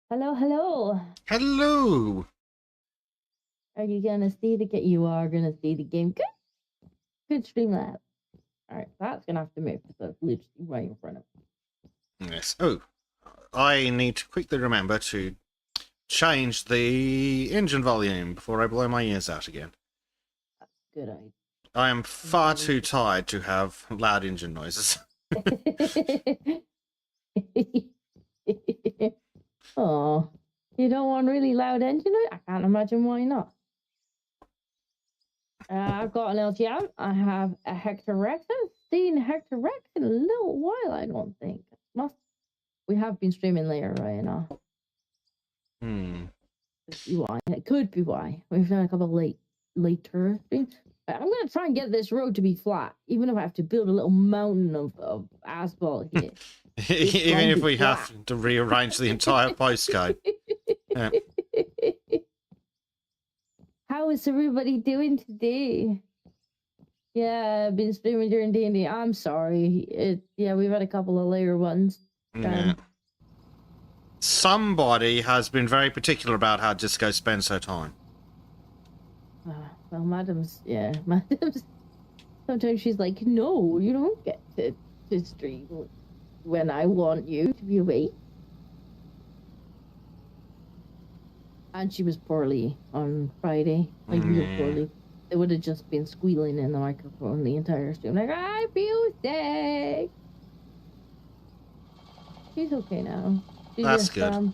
Hello, hello. Hello. Are you gonna see the game? You are gonna see the game. Good, good Streamlab. All right, that's gonna have to move because that's literally right in front of me. Yes. Oh, I need to quickly remember to change the engine volume before I blow my ears out again. That's a good idea. I am far too tired to have loud engine noises. Oh, you don't want really loud engine noise? I can't imagine why not. I've got an LGM. I have a Hector Rex. I haven't seen Hector Rex in a little while, I don't think. We have been streaming later right now. Could be why. It could be why. We've done a couple of later streams. I'm gonna try and get this road to be flat, even if I have to build a little mountain of asphalt here. Even if we have to rearrange the entire postcode. Yeah. How is everybody doing today? Yeah, I've been streaming during D&D. I'm sorry. Yeah, we've had a couple of later ones. Yeah. Somebody has been very particular about how Disco spends her time. Well, Madam's. Sometimes she's like, no, you don't get to stream when I want you to be awake. And she was poorly on Friday, like real poorly. They would have just been squealing in the microphone the entire stream, like, I feel sick. She's okay now. She That's just, good.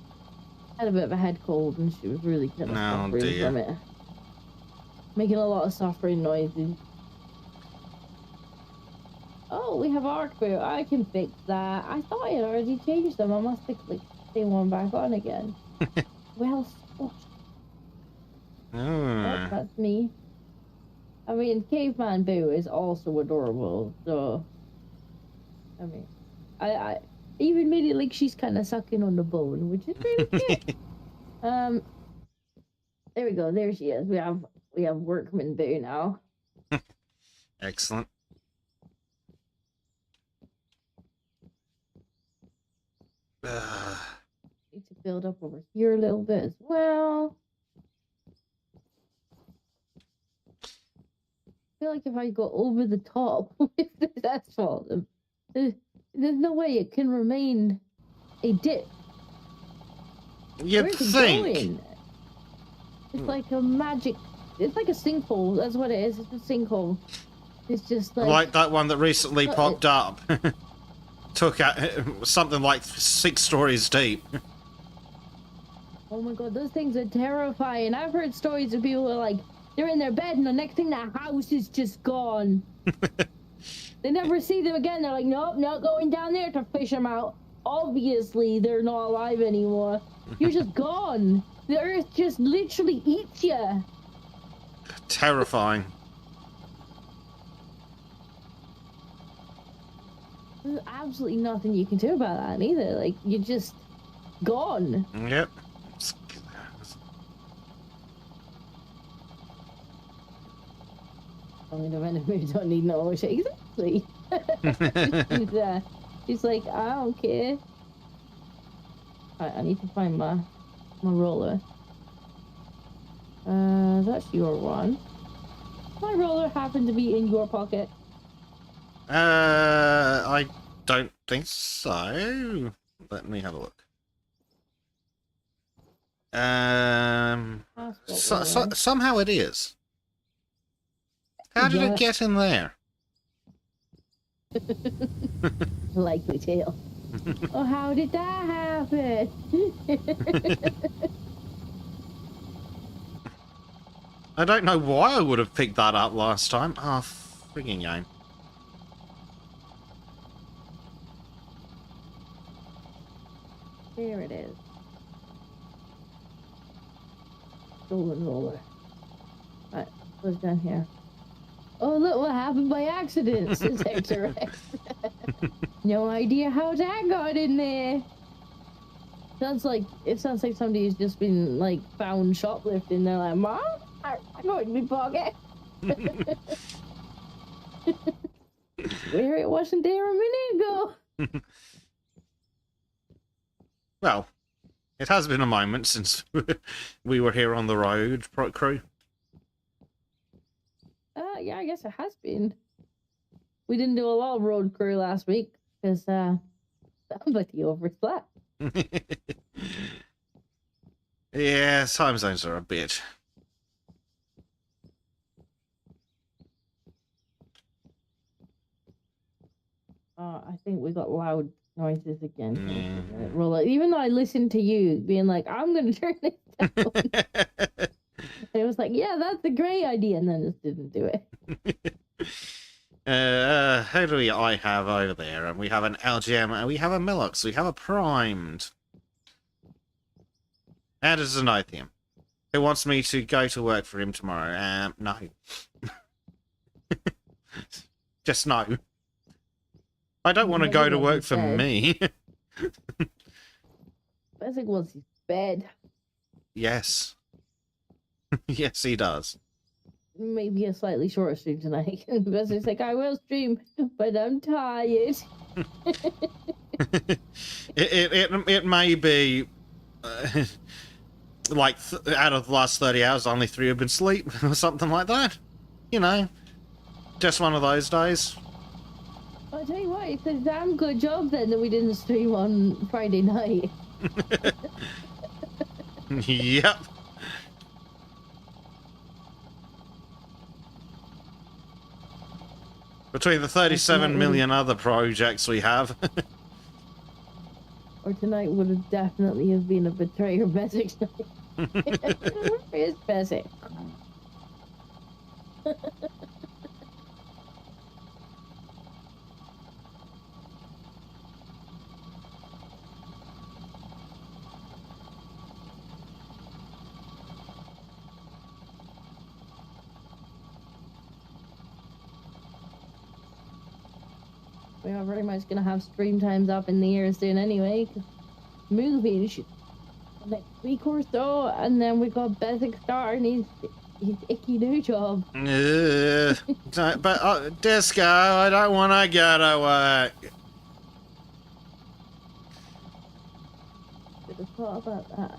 had a bit of a head cold, and she was really kind of suffering from it. Making a lot of suffering noises. Oh, we have arc boot. I can fix that. I thought I had already changed them. I must have clicked the one back on again. Well, oh, that's me. I mean, Caveman Boo is also adorable, so I mean, I even made it like she's kind of sucking on the bone, which is really cute. There we go. There she is. We have Workman Boo now. Excellent. Need to build up over here a little bit as well. I feel like if I go over the top with this asphalt, there's no way it can remain a dip. You'd think. Going? It's like a magic. It's like a sinkhole. That's what it is. It's a sinkhole. It's just like that one that recently popped up. Took out something like 6 stories deep. Oh my god, those things are terrifying. I've heard stories of people who are like, they're in their bed and the next thing the house is just gone. They never see them again. They're like, nope, not going down there to fish them out. Obviously, they're not alive anymore. You're just gone. The earth just literally eats you. Terrifying. There's absolutely nothing you can do about that either. Like, you're just gone. Yep. I mean, the enemy don't need no more shit. Exactly. She's like, I don't care. Right, I need to find my roller. That's your one. My roller happened to be in your pocket. I don't think so. Let me have a look. Somehow it is. How did it get in there? Likely tale. Oh, how did that happen? I don't know why I would have picked that up last time. Oh, frigging game. There it is. Golden roller. Alright, what's down here? Oh, look what happened by accident, says Hector Rex. No idea how that got in there. It sounds like somebody's just been, like, found shoplifting. They're like, Mom, I got in my pocket. Where it wasn't there a minute ago. Well, It has been a moment since we were here on the road, crew. Yeah, I guess it has been. We didn't do a lot of road crew last week because somebody overslept. Yeah, time zones are a bitch. I think we got loud noises again. Roll it. Even though I listened to you being like, I'm going to turn this down. It was like, yeah, that's a great idea, and then just didn't do it. Who do I have over there? And we have an LGM, and we have a Milox, we have a Primed. And a Zenithium, who wants me to go to work for him tomorrow. No. Just no. I don't want to go to work for me. Basic wants his bed. Yes. Yes, he does. Maybe a slightly shorter stream tonight. Basic's like, I will stream, but I'm tired. it may be... like, out of the last 30 hours, only 3 have been asleep, or something like that. You know. Just one of those days. I'll tell you what, it's a damn good job then that we didn't stream on Friday night. Yep. Between the 37 million other projects we have. Or tonight would have definitely have been a betrayer Basic night. Where is Basic? We are very much going to have stream times up in the air soon anyway, because movies next week or so, and then we got Basic starting his icky new job. But, Disco, I don't want to go to work. Should have thought about that.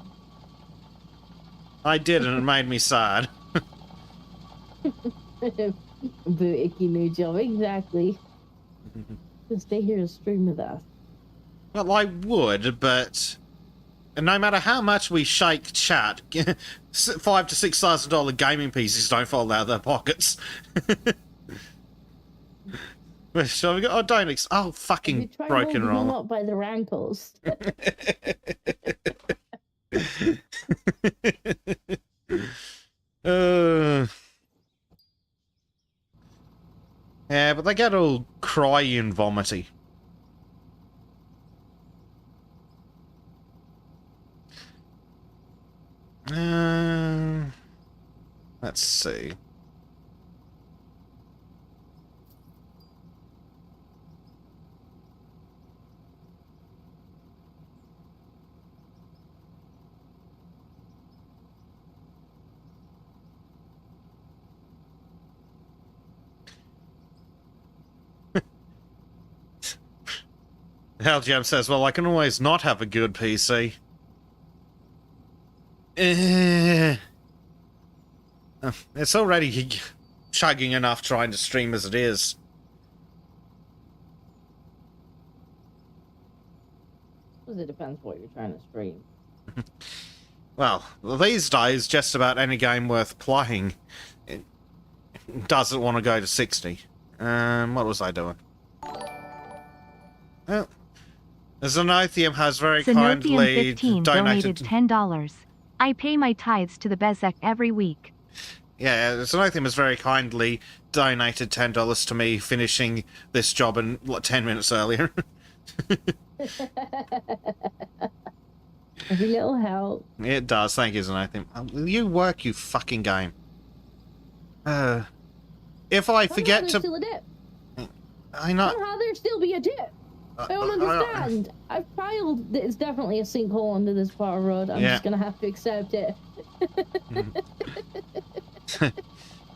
I did, and it made me sad. Boo icky new job, exactly. Stay here and stream with us. Well, I would, but no matter how much we shake chat, $5,000 to $6,000 gaming pieces don't fall out of their pockets. So we got? Oh, don't! Oh, fucking broken roll. Up by the rankles. Yeah, but they get all cryy and vomity. Let's see. Haljam says, well, I can always not have a good PC. It's already chugging enough trying to stream as it is. It depends what you're trying to stream. Well, these days, just about any game worth playing doesn't want to go to 60. What was I doing? Oh. Zenithium has very kindly 15 donated $10. I pay my tithes to the Bezek every week. Yeah, Zenithium has very kindly donated $10 to me finishing this job in 10 minutes earlier. Every little help. It does, thank you, Zenithium. Will you work, you fucking game? If I forget to... Still a dip. I know. Somehow there still be a dip. I don't understand. I've filed that it's definitely a sinkhole under this part of road. I'm just gonna have to accept it.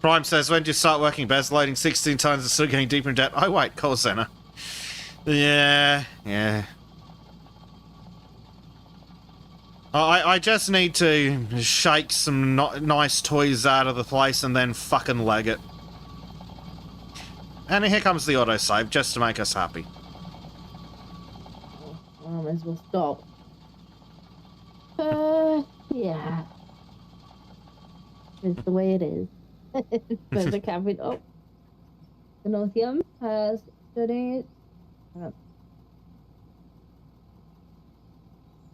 Prime says, when do you start working, Bez? Loading 16 times and still getting deeper in debt. Oh, wait, call center. Yeah. I just need to shake some nice toys out of the place and then fucking leg it. And here comes the autosave, just to make us happy. I might as well stop. Yeah. It's the way it is. There's a cabinet. Oh. Pinocchio has studied.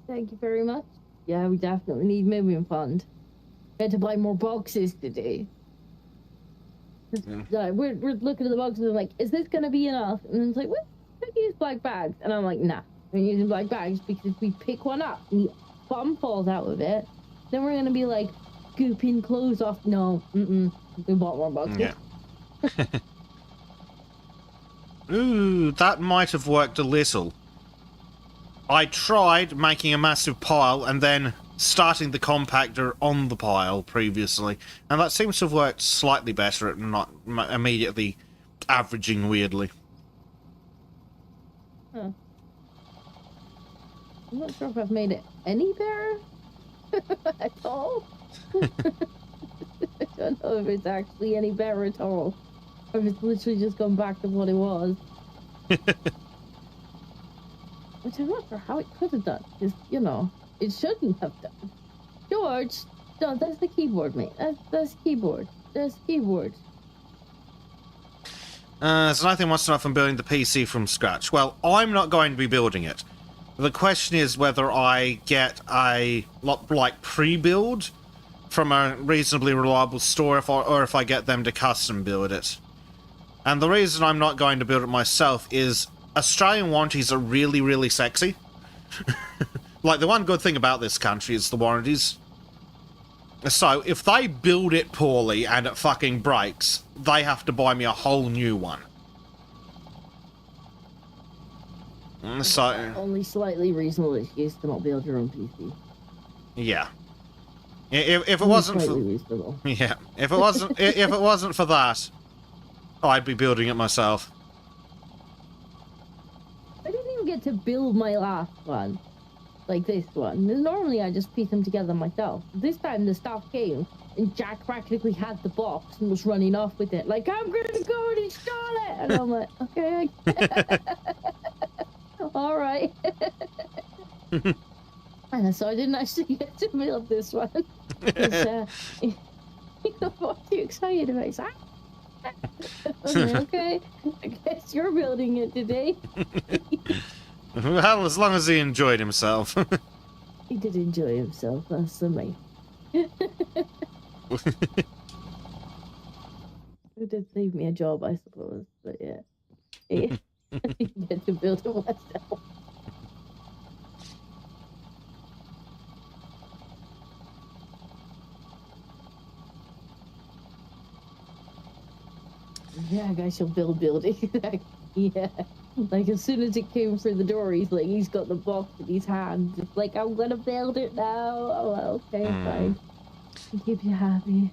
Thank you very much. Yeah, we definitely need moving fund. We had to buy more boxes today. We're looking at the boxes and like, is this gonna be enough? And it's like, we could use black bags. And I'm like, nah, we're using black bags because if we pick one up and the bum falls out of it, then we're gonna be like gooping clothes off. No, we bought more boxes. Yeah. Ooh, that might have worked a little. I tried making a massive pile and then starting the compactor on the pile previously, and that seems to have worked slightly better at not immediately averaging weirdly. Huh. I'm not sure if I've made it any better at all. I don't know if it's actually any better at all, or if it's literally just gone back to what it was. Which I'm not sure how it could have done, because, you know, it shouldn't have done. George, no, that's the keyboard, mate. That's keyboard. That's keyboard. So Nathan wants to know if I'm building the PC from scratch. Well, I'm not going to be building it. The question is whether I get a, like, pre-build from a reasonably reliable store, or if I get them to custom build it. And the reason I'm not going to build it myself is Australian warranties are really, really sexy. Like, the one good thing about this country is the warranties. So, if they build it poorly and it fucking breaks, they have to buy me a whole new one. So... Only slightly reasonable excuse to not build your own PC. Yeah. If it wasn't for... Reasonable. Yeah. If it wasn't for that, I'd be building it myself. I didn't even get to build my last one, like this one. Normally I just piece them together myself. This time the stuff came, and Jack practically had the box and was running off with it. Like, I'm gonna go and install it! And I'm like, okay. Alright. And so I didn't actually get to build this one. Because, you got far too excited about it. Okay, I guess you're building it today. Well, as long as he enjoyed himself. He did enjoy himself, that's the main. It did save me a job, I suppose, but yeah. I get to build it myself. Yeah, I guess you'll build building. Yeah. Like, as soon as it came through the door, he's got the box in his hand. It's like, I'm gonna build it now. Oh, well, okay, fine. I'll keep you happy.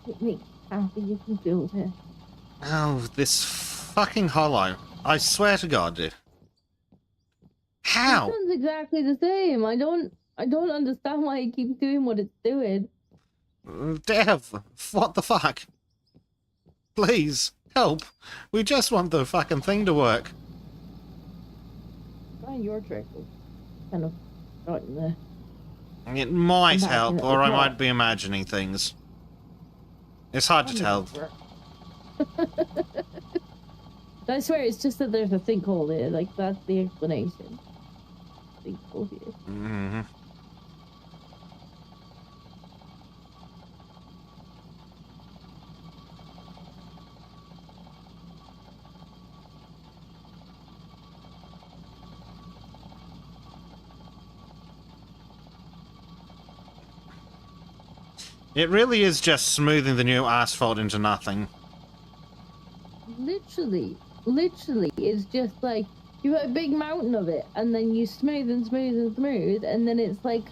It makes you happy you can build it. Oh, this fucking hollow. I swear to God, dude. How? It sounds exactly the same. I don't understand why it keeps doing what it's doing. Dev, what the fuck? Please, help. We just want the fucking thing to work. Try your trick. Kind of right in there. It might help, or I might be imagining things. It's hard to tell. I swear, it's just that there's a sinkhole here. Like, that's the explanation. Sinkhole here. Mm-hmm. It really is just smoothing the new asphalt into nothing. Literally, it's just like you have a big mountain of it, and then you smooth and smooth and smooth, and then it's like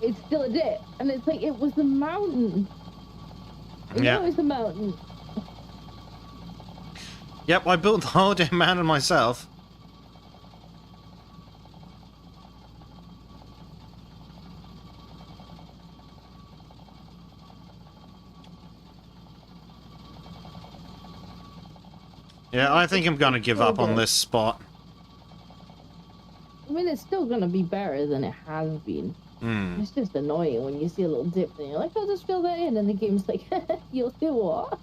it's still a dip, and it's like it was a mountain. Yeah, it was a mountain. Yep, I built the whole damn mountain myself. Yeah, I think I'm gonna give up on this spot. I mean, it's still gonna be better than it has been. It's just annoying when you see a little dip and you're like, I'll just fill that in, and the game's like, you'll do what?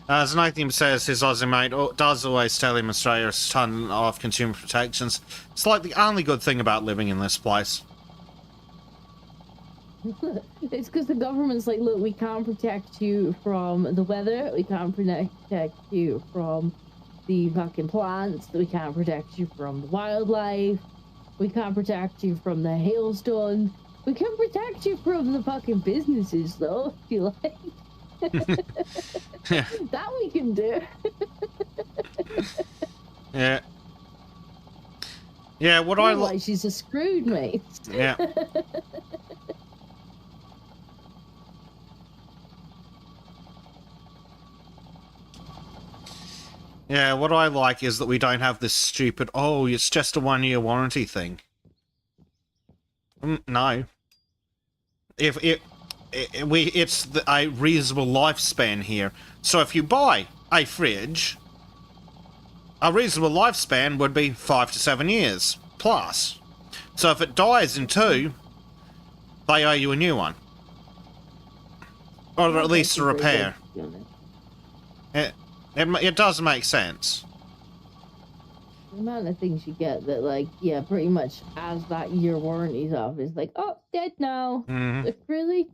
As Nathan says, his Aussie mate does always tell him Australia's a ton of consumer protections. It's like the only good thing about living in this place. It's because the government's like, look, we can't protect you from the weather, we can't protect you from the fucking plants, we can't protect you from the wildlife, we can't protect you from the hailstones, we can protect you from the fucking businesses, though, if you like. Yeah. That we can do. Yeah. Yeah, what I like. She's a screwed, mate. Yeah. Yeah, what I like is that we don't have this stupid, oh, it's just a 1-year warranty thing. No. It's a reasonable lifespan here. So if you buy a fridge, a reasonable lifespan would be 5 to 7 years plus. So if it dies in 2, they owe you a new one, or at least a repair. It does make sense. The amount of things you get that, like, yeah, pretty much as that year warranty's off, is like, oh, dead now. Like, really?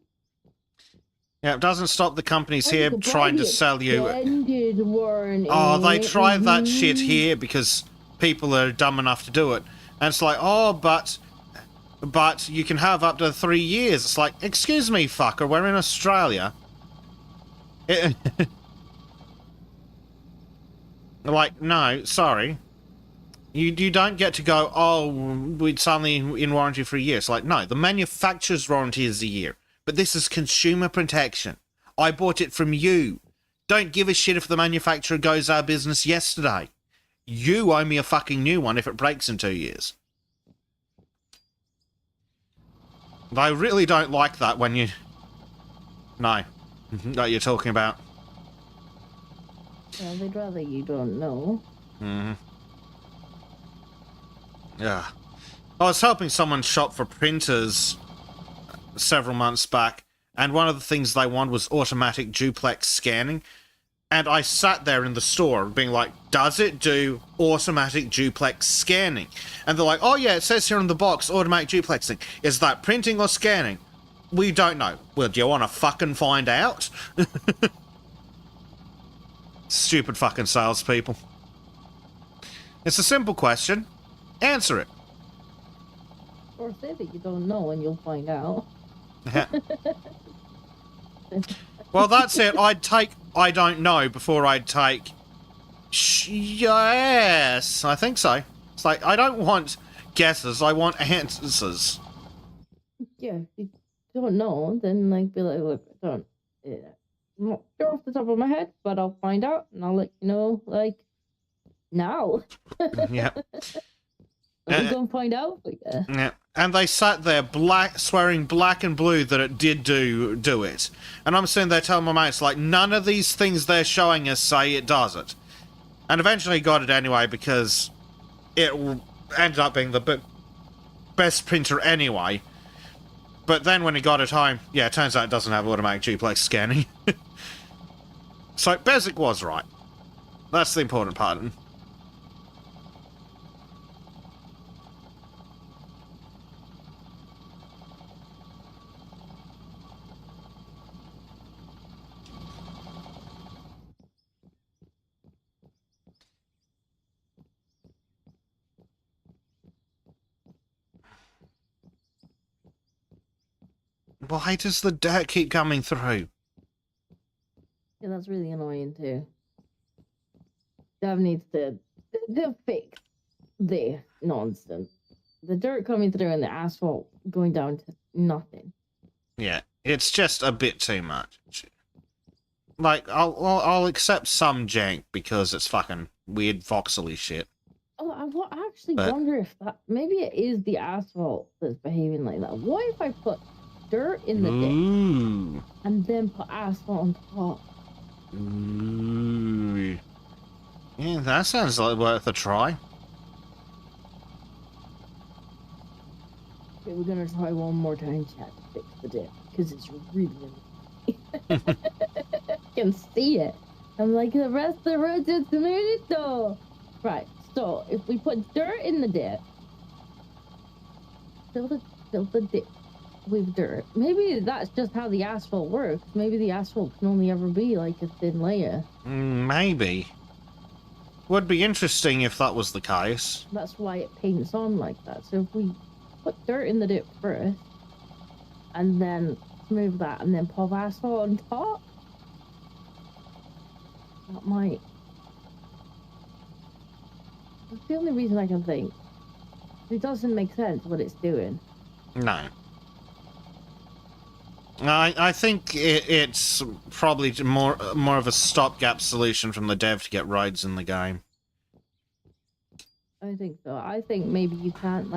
Yeah, it doesn't stop the companies here trying to sell you. Extended warranty. Oh, they try that shit here because people are dumb enough to do it. And it's like, oh, but you can have up to 3 years. It's like, excuse me, fucker, we're in Australia. Like, no, sorry. You don't get to go, oh, it's only in warranty for a year. It's like, no, the manufacturer's warranty is a year. But this is consumer protection. I bought it from you. Don't give a shit if the manufacturer goes out of business yesterday. You owe me a fucking new one if it breaks in 2 years. They really don't like that when you... No. That you're talking about. Well, they'd rather you don't know. Yeah. I was helping someone shop for printers several months back, and one of the things they wanted was automatic duplex scanning. And I sat there in the store being like, does it do automatic duplex scanning? And they're like, oh yeah, it says here on the box, automatic duplexing. Is that printing or scanning? We don't know. Well, do you want to fucking find out? Stupid fucking salespeople. It's a simple question. Answer it. Or say that you don't know and you'll find out. Well, that's it. I'd take I don't know before I'd take yes, I think so. It's like, I don't want guesses, I want answers. Yeah, if you don't know, then like be like, look, I don't. Yeah. I'm not sure off the top of my head, but I'll find out and I'll let you know, like, now. Yeah. I'm gonna find out. But yeah. And they sat there swearing black and blue that it did do it. And I'm sitting there telling my mates, like, none of these things they're showing us say it does it. And eventually got it anyway because it ended up being the best printer anyway. But then when he got it home, yeah, it turns out it doesn't have automatic duplex scanning. So Bezic was right. That's the important part. Why does the dirt keep coming through? yeah, that's really annoying too. Dev needs to fix the nonsense. The dirt coming through and the asphalt going down to nothing. Yeah, it's just a bit too much. Like, I'll accept some jank because it's fucking weird voxely shit. Oh, I actually wonder if that maybe it is the asphalt that's behaving like that. What if I put dirt in the ditch and then put asphalt on top? Ooh. Yeah, that sounds like worth a try. Okay, we're gonna try one more time, chat, to fix the dip, because it's really I can see it. I'm like, the rest of the roads it's though. Right, so if we put dirt in the dip, fill the dip with dirt. Maybe that's just how the asphalt works. Maybe the asphalt can only ever be like a thin layer. Maybe. Would be interesting if that was the case. That's why it paints on like that. So if we put dirt in the dip first, and then smooth that, and then pop asphalt on top, that might... That's the only reason I can think. It doesn't make sense what it's doing. No. I think it's probably more of a stopgap solution from the dev to get rides in the game. I think so. I think maybe you can't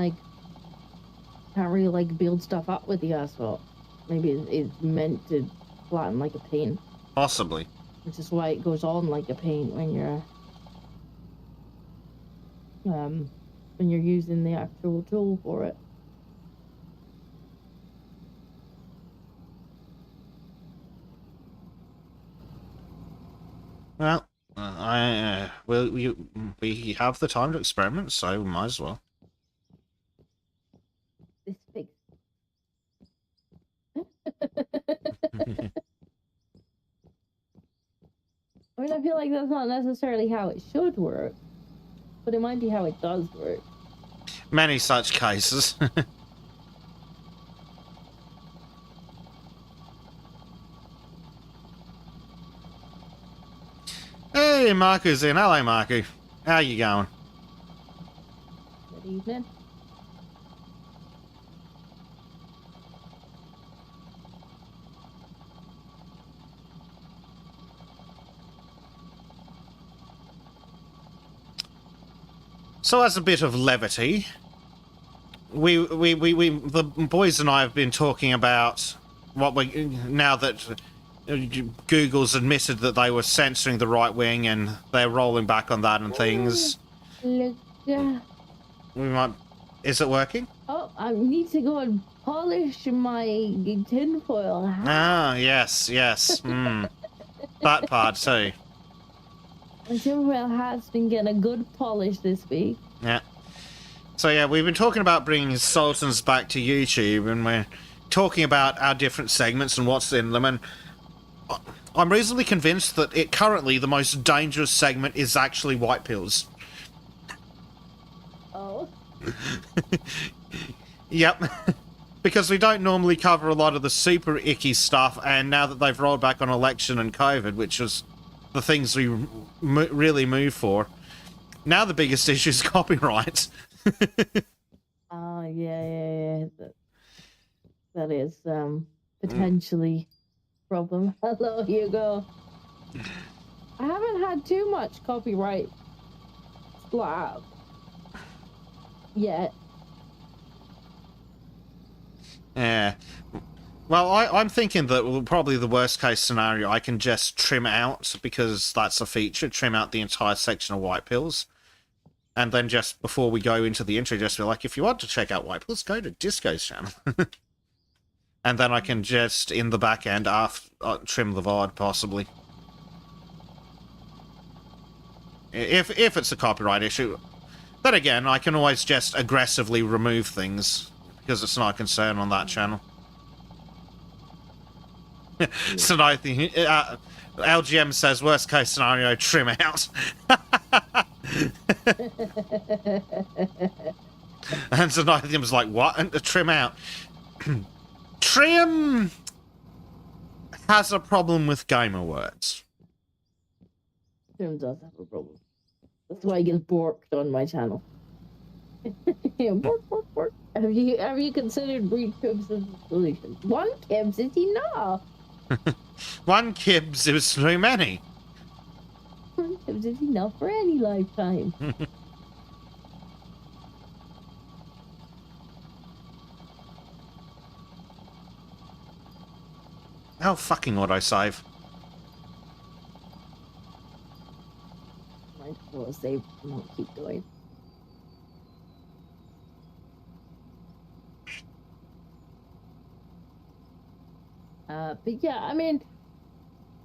really like build stuff up with the asphalt. Maybe it's meant to flatten like a paint. Possibly. Which is why it goes on like a paint when you're using the actual tool for it. Well, we have the time to experiment, so we might as well. This big. I mean, I feel like that's not necessarily how it should work, but it might be how it does work. Many such cases. Hey, Marco's in. Hello, Marco. How you going? Good evening. So as a bit of levity, the boys and I have been talking about now that Google's admitted that they were censoring the right wing and they're rolling back on that and things. Look, We might. Is it working? oh, I need to go and polish my tinfoil hat. Ah, yes. That part too. My tinfoil hat's been getting a good polish this week. Yeah. So yeah, we've been talking about bringing Sultans back to YouTube, and we're talking about our different segments and what's in them, and I'm reasonably convinced that currently the most dangerous segment is actually white pills. Oh. Yep. Because we don't normally cover a lot of the super icky stuff, and now that they've rolled back on election and COVID, which was the things we really move for, now the biggest issue is copyright. Oh, yeah. That is potentially problem. Hello, Hugo. I haven't had too much copyright slap yet. Yeah. Well, I'm thinking that probably the worst case scenario I can just trim out, because that's a feature, trim out the entire section of white pills. And then just before we go into the intro, just be like, if you want to check out white pills, go to Disco's channel. And then I can just, in the back end, trim the VOD, possibly. If it's a copyright issue. Then again, I can always just aggressively remove things, because it's not a concern on that channel. So I think LGM says worst case scenario, trim out. And Zenithium's like, what? And trim out. Trim has a problem with gamer words. Trim does have a problem. That's why he gets borked on my channel. Bork. Have you considered breed kibs as a solution? One kibs is enough. One kibs is too many. One kibs is enough for any lifetime. Oh, fucking autosave. mind. We'll save and we'll keep going. But yeah, I mean,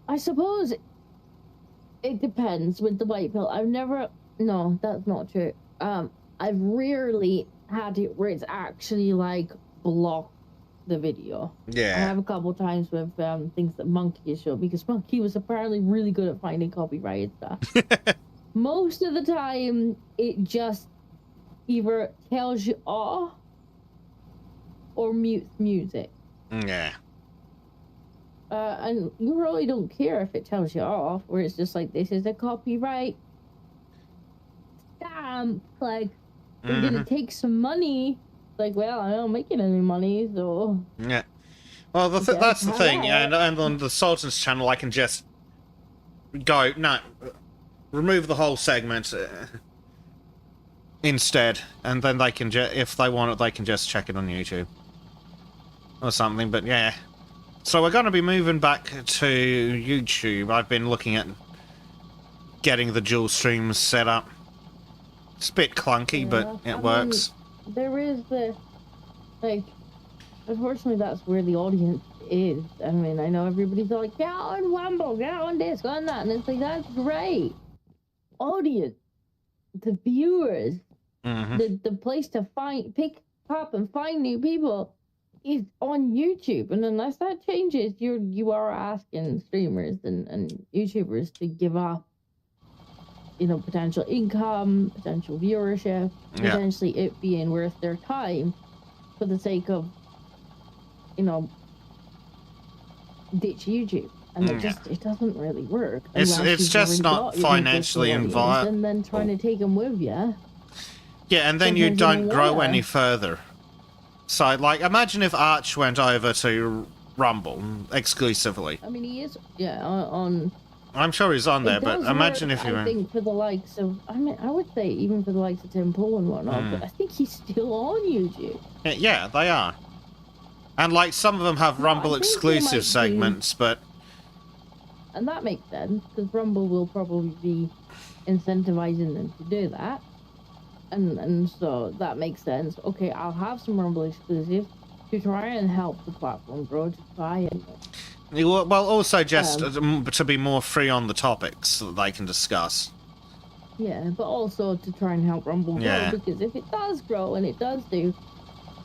I suppose it depends with the white pill. No, that's not true. I've rarely had it where it's actually like blocked the video. Yeah. I have a couple times with things that Monkey has shown, because Monkey was apparently really good at finding copyrighted stuff. Most of the time, it just either tells you off or mutes music. Yeah. And you really don't care if it tells you off, where it's just like, this is a copyright stamp, like, we're gonna take some money. Like, well, I'm not making any money, so... Yeah. Well, that's the thing, yeah, and on the Sultan's channel, I can just go, no, remove the whole segment instead, and then they can if they want it, they can just check it on YouTube. Or something, but yeah. So we're going to be moving back to YouTube. I've been looking at getting the dual streams set up. It's a bit clunky, but it works. There is the, like, unfortunately that's where the audience is. I mean, I know everybody's like, get on Rumble, get on this, get on that, and it's like, that's great. Audience, the viewers, the place to pick up and find new people is on YouTube, and unless that changes, you are asking streamers and YouTubers to give up, you know, potential income, potential viewership, potentially it being worth their time for the sake of, you know, ditch YouTube. And it doesn't really work. It's just not financially involved. And then trying to take them with you. Yeah, and then you don't grow any further. So, like, imagine if Arch went over to Rumble exclusively. I mean, he is, on... I'm sure he's on there, but imagine if he went... I think for the likes of... I mean, I would say even for the likes of Tim Pool and whatnot, but I think he's still on YouTube. Yeah, they are. And, like, some of them have Rumble exclusive segments, but... And that makes sense, because Rumble will probably be incentivizing them to do that. And so that makes sense. Okay, I'll have some Rumble exclusives to try and help the platform grow, to try and... Well, also just to be more free on the topics that they can discuss. Yeah, but also to try and help Rumble grow, because if it does grow and it does do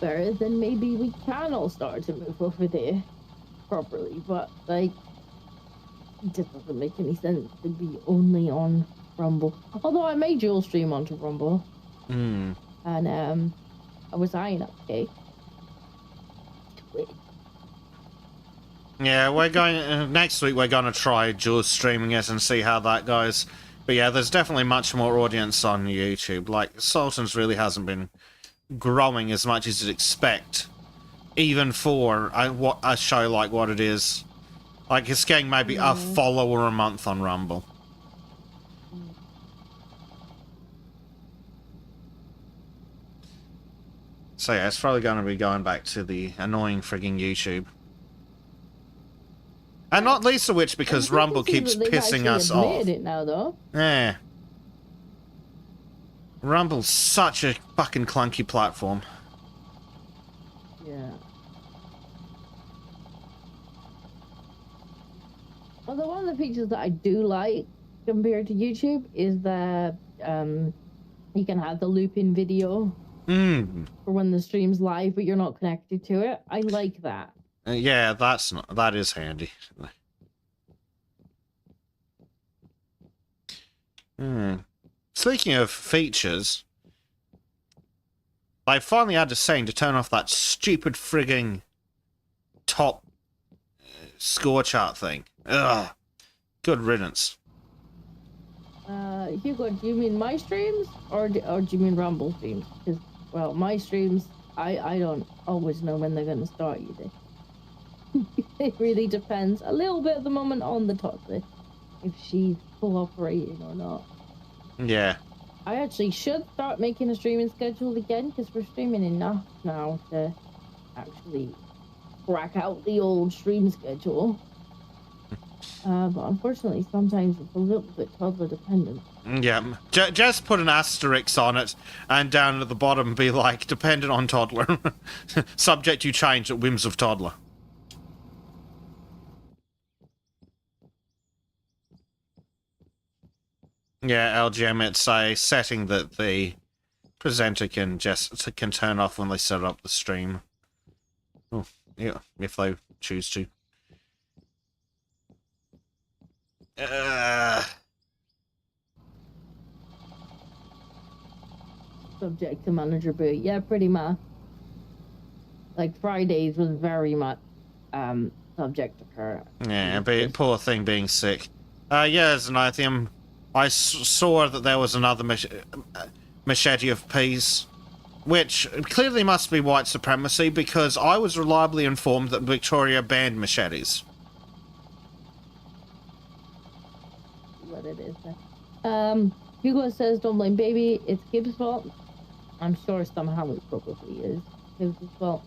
better, then maybe we can all start to move over there properly. But, like, it just doesn't make any sense to be only on Rumble. Although I may dual stream onto Rumble. And, I was eyeing up, okay? Yeah, we're going... next week we're going to try dual streaming it and see how that goes. But yeah, there's definitely much more audience on YouTube. Like, Sultan's really hasn't been growing as much as you'd expect. Even for a show like what it is. Like, it's getting maybe a follower a month on Rumble. So yeah, it's probably going to be going back to the annoying frigging YouTube. And not least of which because Rumble keeps pissing us off. It now, though. Yeah. Rumble's such a fucking clunky platform. Yeah. Although one of the features that I do like compared to YouTube is that you can have the loop-in video for when the stream's live, but you're not connected to it. I like that. Yeah, that is handy. Speaking of features, I finally had to say to turn off that stupid frigging top score chart thing. Ugh. Good riddance. Hugo, do you mean my streams or do you mean Rumble streams? Because, well, my streams, I don't always know when they're going to start either. It really depends a little bit at the moment on the toddler, if she's cooperating or not. Yeah. I actually should start making a streaming schedule again, because we're streaming enough now to actually crack out the old stream schedule. But unfortunately, sometimes it's a little bit toddler dependent. Yeah, just put an asterisk on it, and down at the bottom be like, dependent on toddler. Subject to change at whims of toddler. Yeah, LGM, it's a setting that the presenter can turn off when they set up the stream. Oh, yeah, if they choose to. Subject to manager boot. Yeah, pretty much. Like Fridays was very much subject to her. Yeah, poor thing being sick. Yeah, Xenothium, I saw that there was another machete of peas, which clearly must be white supremacy because I was reliably informed that Victoria banned machetes. What it is. Hugo says, "Don't blame baby. It's Gibbs' fault." I'm sure somehow it probably is Gibbs' fault.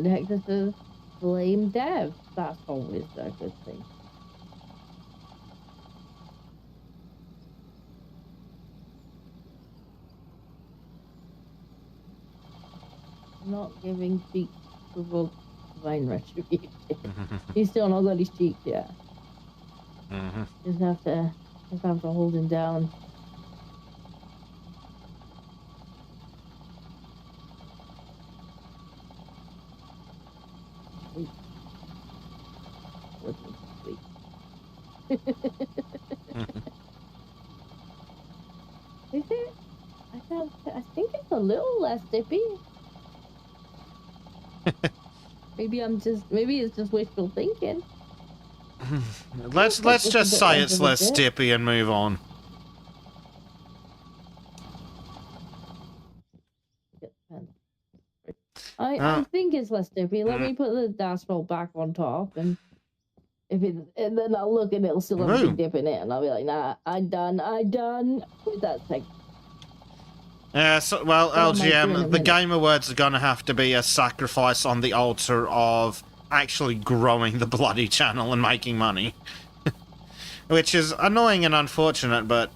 Hector says, "Blame Dev." That's always a good thing. Not giving cheeks provoke divine retribution. He's still not got his cheeks yet. Just have to hold him down. Is it? I think it's a little less dippy. Maybe it's just wishful thinking. let's just say it's less dippy and move on. I think it's less dippy. Let me put the asphalt back on top, and and then I'll look and it'll still have a big dip in it, and I'll be like, nah, I'm done with that thing. Yeah, so, well, LGM, the Gamer words are going to have to be a sacrifice on the altar of actually growing the bloody channel and making money. Which is annoying and unfortunate, but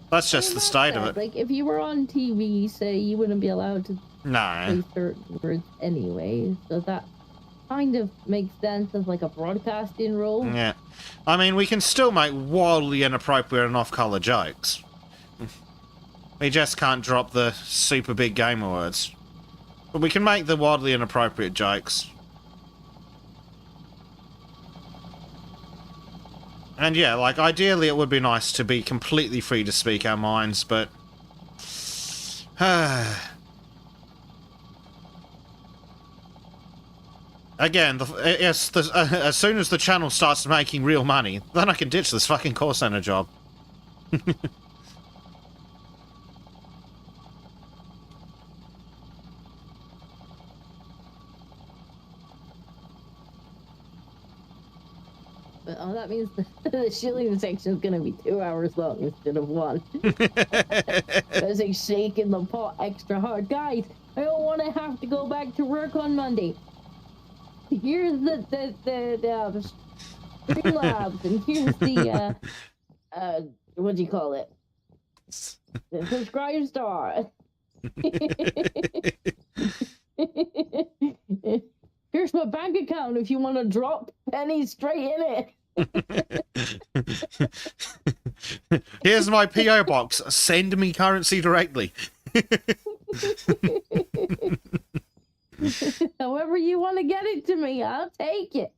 that's just the state of it. Like, if you were on TV, say, you wouldn't be allowed to say certain words anyway, so that kind of makes sense as, like, a broadcasting rule. Yeah. I mean, we can still make wildly inappropriate and off-color jokes. We just can't drop the super big gamer words. But we can make the wildly inappropriate jokes. And yeah, like, ideally it would be nice to be completely free to speak our minds, but... Again, as soon as the channel starts making real money, then I can ditch this fucking call center job. Oh, that means the shilling section is going to be 2 hours long instead of 1. As they shaking the pot extra hard. Guys, I don't want to have to go back to work on Monday. Here's the Streamlabs, and here's the, what do you call it? The subscribe star. Here's my bank account if you want to drop pennies straight in it. Here's my PO box. Send me currency directly. However you want to get it to me, I'll take it.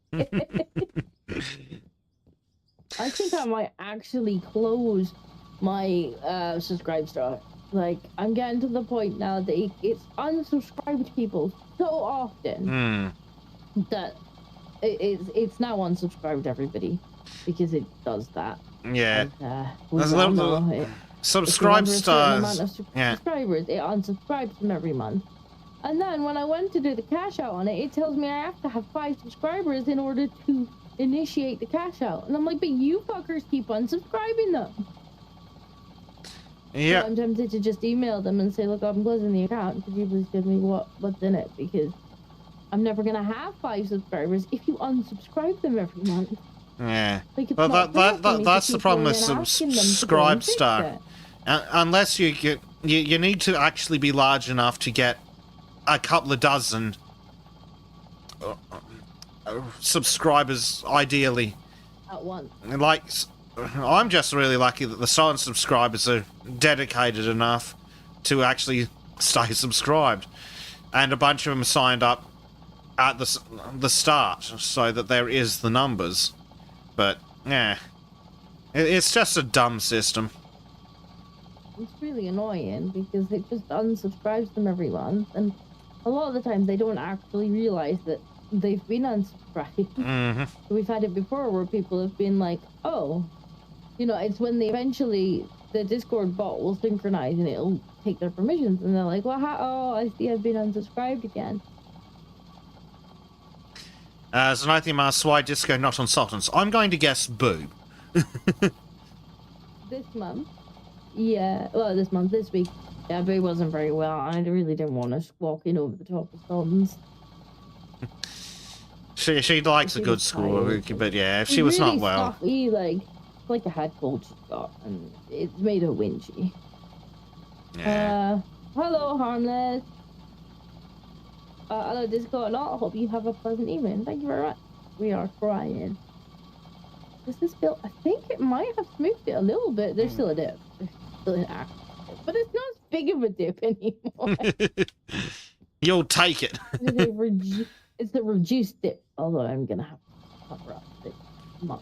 I think I might actually close my subscribe star. Like, I'm getting to the point now that it's unsubscribed people so often that it's now unsubscribed everybody because it does that. Yeah. And, subscribe stars. Subscribers, it unsubscribes them every month. And then when I went to do the cash out on it, it tells me I have to have 5 subscribers in order to initiate the cash out. And I'm like, but you fuckers keep unsubscribing them. Yeah. So I'm tempted to just email them and say, look, I'm closing the account. Could you please give me what's in it? Because I'm never gonna have 5 subscribers if you unsubscribe them every month. Yeah. Like, it's Well, not fair for me to that's the keep problem going with and asking them to go and subscribe fix star. it. Unless you need to actually be large enough to get a couple of dozen subscribers, ideally. At once. Like, I'm just really lucky that the silent subscribers are dedicated enough to actually stay subscribed, and a bunch of them signed up at the start, so that there is the numbers. But yeah, it's just a dumb system. It's really annoying because it just unsubscribes them every month, and a lot of the time they don't actually realize that they've been unsubscribed. Mm-hmm. We've had it before where people have been like, oh, you know, it's when they eventually, the Discord bot will synchronize and it'll take their permissions, and they're like, well, oh, I see I've been unsubscribed again. Zanathium asks, why Disco not on Sultans? I'm going to guess boo. This month? Yeah, well, this week. Yeah, Boo wasn't very well. I really didn't want to walk in over the top of Sultans. She likes a good score, but yeah, if she was really not well. Stuffy, like a head cold she's got, and it's made her whingy. Yeah. Hello, Harmless. Hello, Disco and all. I hope you have a pleasant evening. Thank you very much. We are trying. Is this built? I think it might have smoothed it a little bit. There's still a dip. There's still an active dip, but it's not as big of a dip anymore. You'll take it. It's a reduced dip, although I'm gonna have to cover up the month.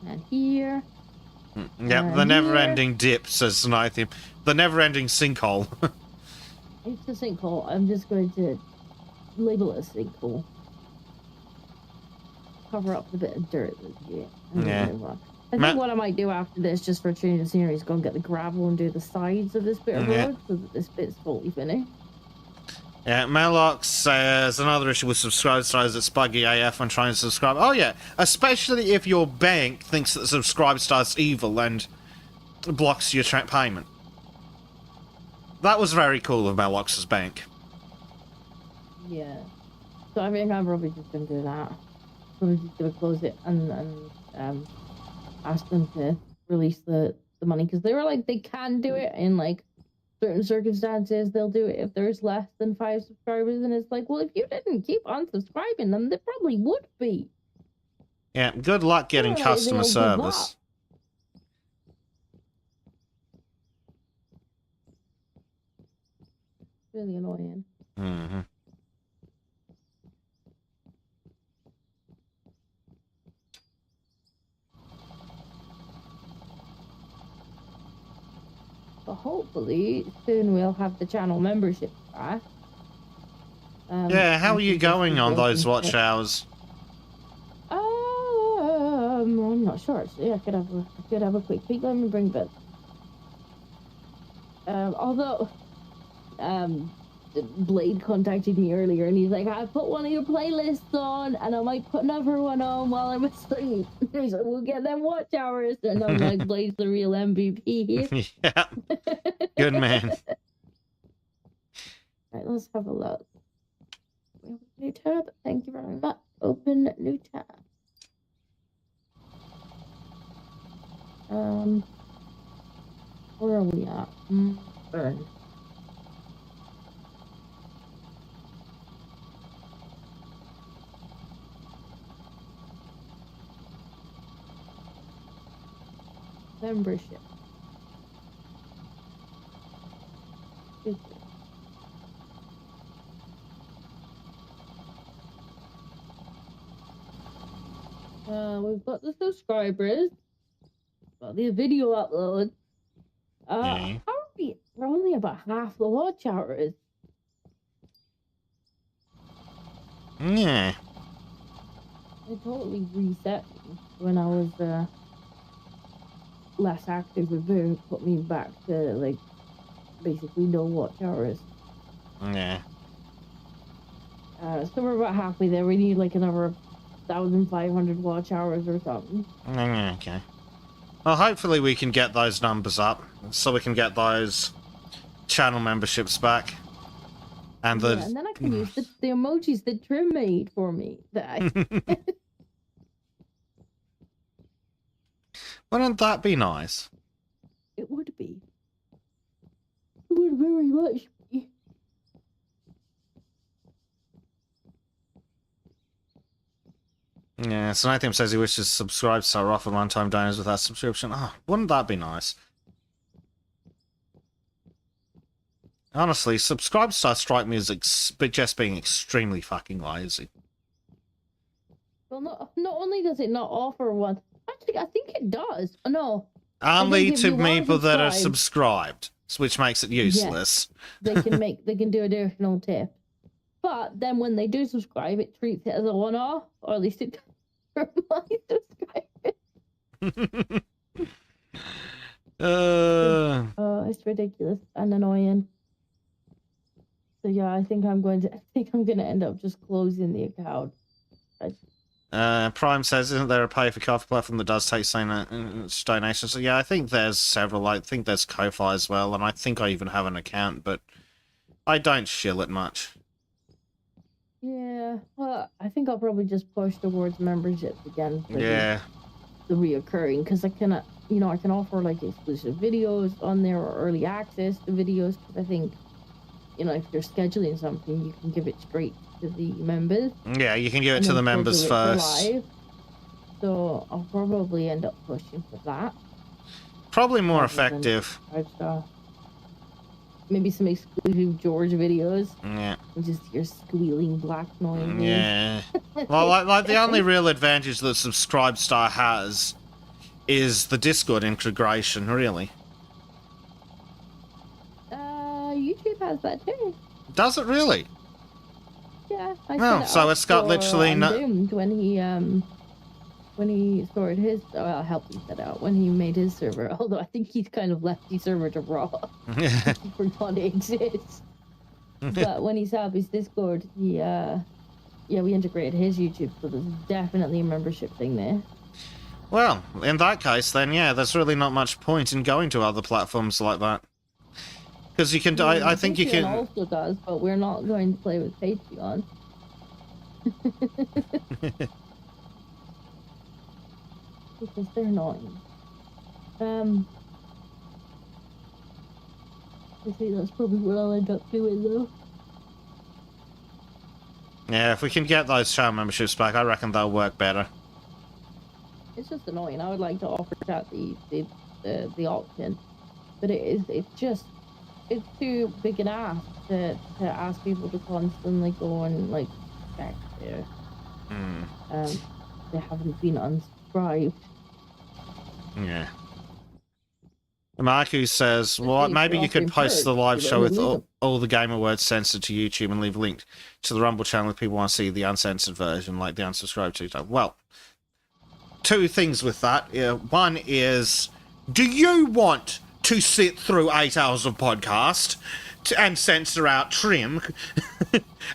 And here. Yep, the never-ending dip, says Zanathium. The never-ending sinkhole. It's a sinkhole. I'm just going to label it a sinkhole. Cover up the bit of dirt that's here. Yeah. I think what I might do after this, just for a change of scenery, is go and get the gravel and do the sides of this bit of road, so that this bit's fully finished. Yeah, Malox says another issue with subscribe stars, it's buggy AF when trying to subscribe. Oh yeah, especially if your bank thinks that subscribe star's evil and blocks your payment. That was very cool of Malox's bank. Yeah. So I think I'm probably just gonna do that. Probably just gonna close it and ask them to release the money, because they were like, they can do it in like certain circumstances. They'll do it if there's less than 5 subscribers, and it's like, well, if you didn't keep unsubscribing them, they probably would be. Yeah, good luck getting customer service. Really annoying. Mm-hmm. But hopefully soon we'll have the channel membership back. Yeah, how are you going on those watch hours? I'm not sure. Actually, I could have a quick peek. Let me bring Beth. Although, Blade contacted me earlier, and he's like, I put one of your playlists on, and I might put another one on while I'm asleep. He's like, we'll get them watch hours. And I'm like, Blade's the real MVP. Yeah. Good man. Right, let's have a look. We have a new tab. Thank you very much. Open new tab. Where are we at? Burn. Membership. We've got the subscribers, got the video upload. Okay. How are we? We're only about half the watch hours. Yeah. It totally reset me when I was less active with Boo. Put me back to like basically no watch hours. Yeah. So we're about halfway there. We need like another 1,500 watch hours or something. Okay. Well, hopefully we can get those numbers up, so we can get those channel memberships back. And Yeah, and then I can use the emojis that Trim made for me. Wouldn't that be nice? It would be. It would very much be. Yeah, so Nathan says he wishes to subscribe to start off with one-time donors without subscription. Oh, wouldn't that be nice? Honestly, subscribe star strike me as just being extremely fucking lazy. Well, not only does it not offer one, actually, I think it does. No. Only to people that are subscribed, which makes it useless. Yes, they can do additional tip. But then when they do subscribe, it treats it as a one-off, or at least it does for my subscribers. It's ridiculous and annoying. So yeah, I think I'm gonna end up just closing the account. Prime says, isn't there a pay for coffee platform that does take donations? So yeah, I think there's several. I think there's Ko-Fi as well, and I think I even have an account, but I don't shill it much. Yeah, well, I think I'll probably just push towards memberships again. For yeah. The reoccurring, because I can offer like exclusive videos on there or early access to videos. Because I think, if you're scheduling something, you can give it straight to the members. Yeah, you can give it to the members first. So I'll probably end up pushing for that. Probably more effective. Maybe some exclusive George videos. Yeah. And just your squealing black noise. Yeah. Well, like the only real advantage that Subscribestar has is the Discord integration, really. YouTube has that too. Does it really? Yeah. So it's got literally no. When he stored his, I helped him set out when he made his server. Although I think he's kind of left the server to raw. He forgot it exists. But when he set up his Discord, we integrated his YouTube, so there's definitely a membership thing there. Well, in that case, then yeah, there's really not much point in going to other platforms like that. Because you can, I think you can. Also does, but we're not going to play with Patreon. Because they're annoying. I think that's probably what I'll end up doing though. Yeah, if we can get those channel memberships back, I reckon they'll work better. It's just annoying. I would like to offer that the option, but it's too big an ask to ask people to constantly go and like check there. They haven't been unsubscribed. Yeah. Marku says, well, maybe you could post the live show with all the gamer words censored to YouTube and leave a link to the Rumble channel if people want to see the uncensored version, like the unsubscribed to. Well, two things with that. One is, do you want to sit through 8 hours of podcast and censor out Trim?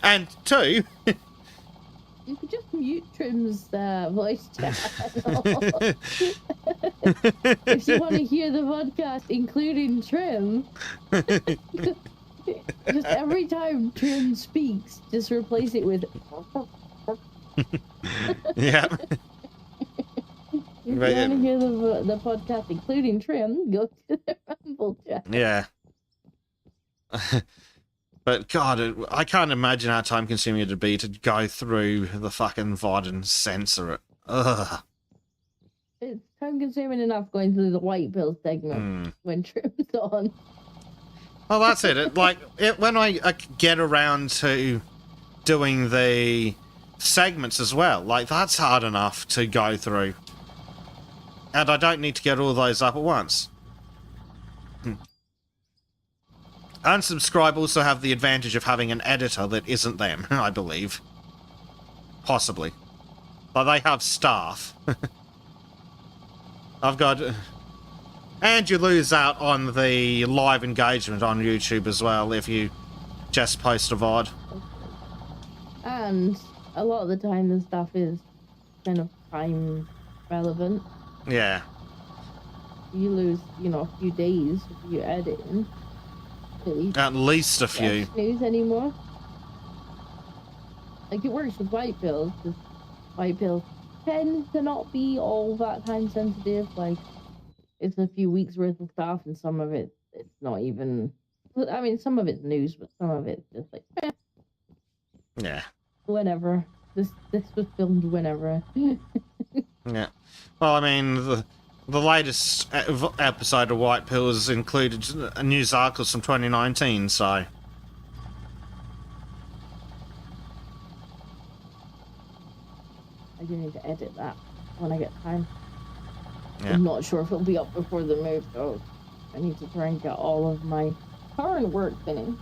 And two... You could just mute Trim's voice channel. If you want to hear the podcast, including Trim, just every time Trim speaks, just replace it with... Yeah. If you want to hear the podcast, including Trim, go to the Rumble channel. Yeah. But God, I can't imagine how time-consuming it'd be to go through the fucking VOD and censor it. Ugh. It's time-consuming enough going through the white pill segment when Trim's on. Well, that's it. When I get around to doing the segments as well, that's hard enough to go through. And I don't need to get all those up at once. Unsubscribe also have the advantage of having an editor that isn't them, I believe. Possibly. But they have staff. I've got... And you lose out on the live engagement on YouTube as well if you just post a VOD. And a lot of the time the stuff is kind of time relevant. Yeah. You lose, a few days if you edit in. really At least a few. watch news anymore. Like, it works with white pills, because white pills tend to not be all that time sensitive. Like, it's a few weeks worth of stuff, and some of it, it's not even. I mean, some of it's news, but some of it's just like, Yeah. whenever. This was filmed whenever. Yeah. Well, I mean, the latest episode of White Pills included news articles from 2019, so. I do need to edit that when I get time. Yeah. I'm not sure if it'll be up before the move, though. I need to try and get all of my current work finished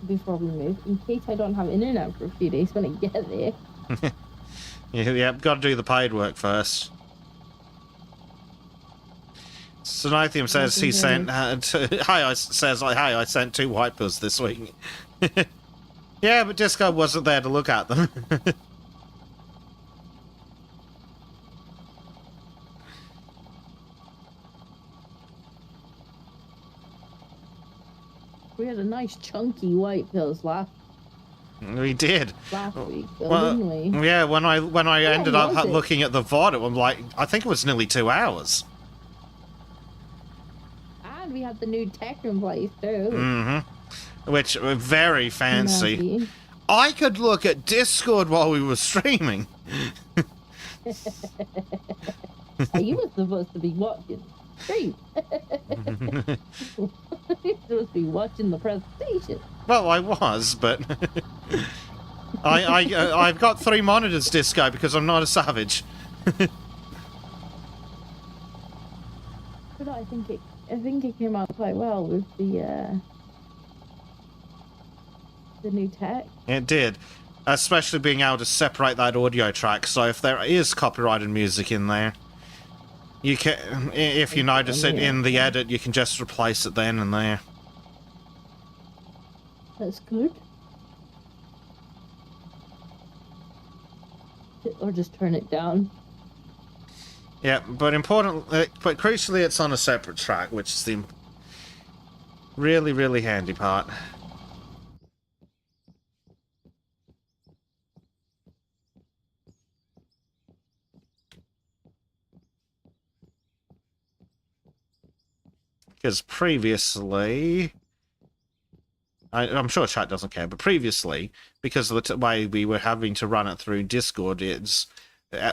before we move, in case I don't have internet for a few days when I get there. Yeah, got to do the paid work first. Synothium says he sent. I sent 2 white pills this week. Yeah, but Disco wasn't there to look at them. We had a nice chunky white pills last We did. week, though, didn't we? Yeah, when I ended up was it? looking at the VOD, I'm like, I think it was nearly 2 hours. And we had the new tech in place, too. Mm-hmm. Which were very fancy. Nutty. I could look at Discord while we were streaming. You were supposed to be watching the stream. You're supposed to be watching the presentation. Well, I was, but I've got 3 monitors, Disco, because I'm not a savage. But I think it came out quite well with the new tech. It did, especially being able to separate that audio track. So if there is copyrighted music in there, you can, if you notice it in the edit, you can just replace it then and there. That's good. Or just turn it down. Yeah, but crucially, it's on a separate track, which is the really, really handy part. Because previously, I'm sure chat doesn't care, but previously, because of the way we were having to run it through Discord, it's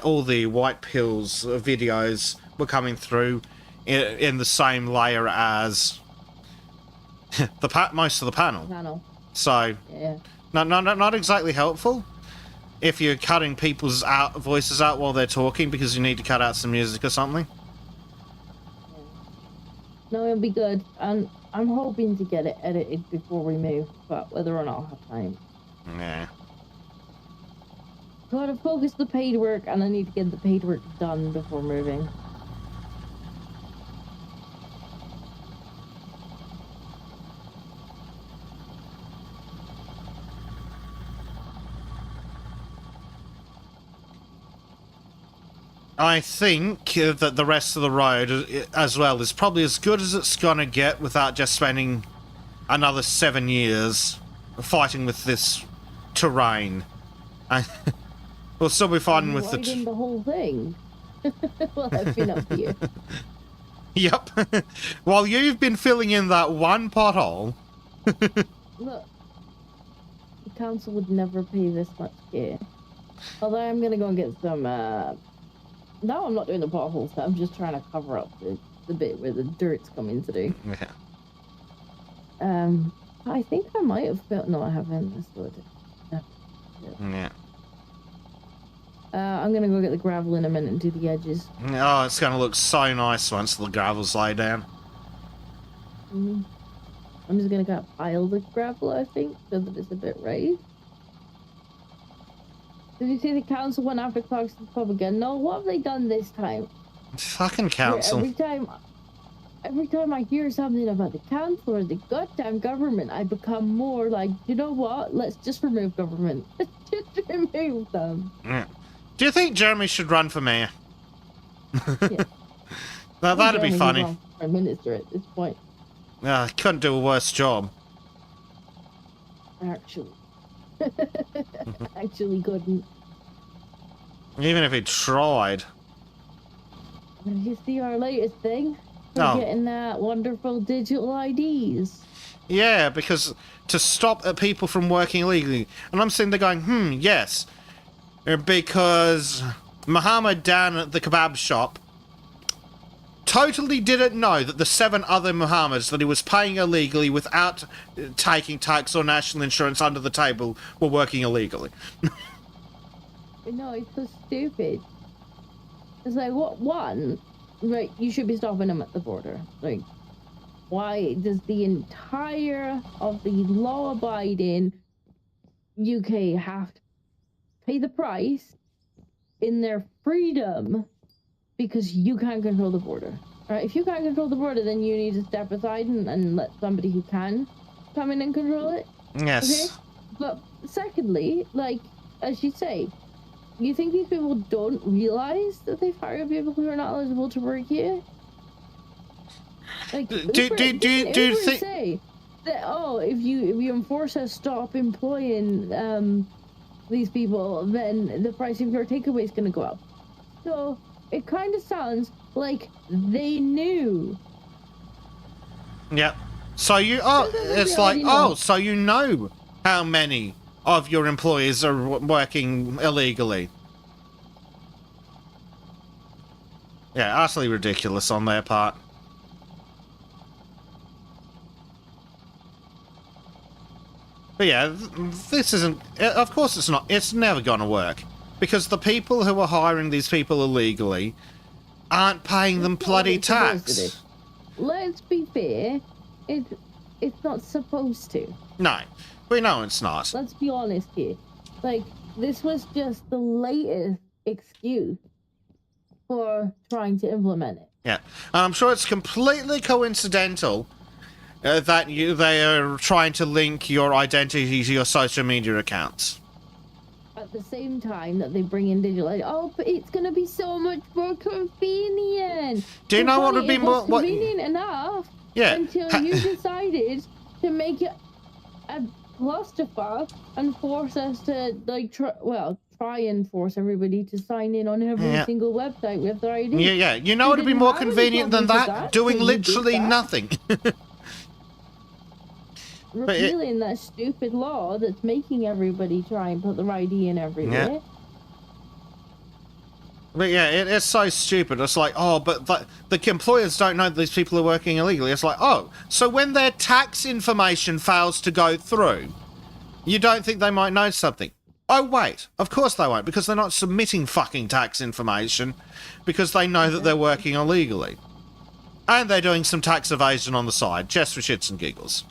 all the White Pills videos were coming through in the same layer as most of the panel. So, Yeah. not exactly helpful if you're cutting people's voices out while they're talking because you need to cut out some music or something. No, it'll be good. And I'm hoping to get it edited before we move, but whether or not I'll have time. Yeah. Gotta focus the paid work, and I need to get the paid work done before moving. I think that the rest of the road as well is probably as good as it's gonna get without just spending another 7 years fighting with this terrain. We'll still be fighting with the whole thing. Well, I've been up here. Yep. While you've been filling in that one pothole. Look, the council would never pay this much care. Although I'm gonna go and get some. No, I'm not doing the potholes. I'm just trying to cover up the bit where the dirt's coming through. Yeah. I think I might have felt. No, I haven't. That's good. Yeah. I'm gonna go get the gravel in a minute and do the edges. Oh, it's gonna look so nice once the gravel's laid down. I'm just gonna kind of pile the gravel, I think, so that it's a bit raised. Did you see the council went after Clarkson's pub again? No, what have they done this time? Fucking council. Every time I hear something about the council or the goddamn government, I become more like, you know what? Let's just remove government. Let's just remove them. Yeah. Do you think Jeremy should run for mayor? Yeah. That'd be funny. Prime Minister at this point. Couldn't do a worse job. Actually. Actually couldn't. Even if he tried. Did you see our latest thing? We're No. getting that wonderful digital IDs. Yeah, because to stop people from working illegally. And I'm sitting there going, yes. Because Muhammad down at the kebab shop totally didn't know that the 7 other Muhammads that he was paying illegally without taking tax or national insurance under the table were working illegally. No, it's so stupid. It's like, what? One, right, you should be stopping them at the border. Like, why does the entire of the law-abiding UK have to pay the price in their freedom because you can't control the border? Right? If you can't control the border, then you need to step aside and let somebody who can come in and control it. Yes. Okay? But secondly, like, as you say, you think these people don't realize that they've hired people who are not eligible to work here? Like, Do you think say that, oh, if you enforce us stop employing these people, then the price of your takeaway is going to go up. So it kind of sounds like they knew. Yeah. So it's like, so you know how many of your employees are working illegally. Yeah, utterly ridiculous on their part. But yeah, this isn't... Of course it's not. It's never going to work. Because the people who are hiring these people illegally aren't paying them bloody tax. Let's be fair. It's not supposed to. No, we know it's not. Let's be honest here. Like, this was just the latest excuse for trying to implement it. Yeah, and I'm sure it's completely coincidental that they are trying to link your identity to your social media accounts. At the same time that they bring in digital ID. Oh, but it's going to be so much more convenient. Do you know what would be more convenient enough? Yeah. Until you decided to make it a clusterfuck and force us to try and force everybody to sign in on every single website with their ID. Yeah. You know what would be more convenient than that? Doing literally nothing. Repealing that stupid law that's making everybody try and put their ID in everywhere. Yeah. But yeah, it's so stupid. It's like, oh, but the employers don't know that these people are working illegally. It's like, oh, so when their tax information fails to go through, you don't think they might know something? Oh, wait, of course they won't, because they're not submitting fucking tax information because they know that they're working illegally. And they're doing some tax evasion on the side, just for shits and giggles.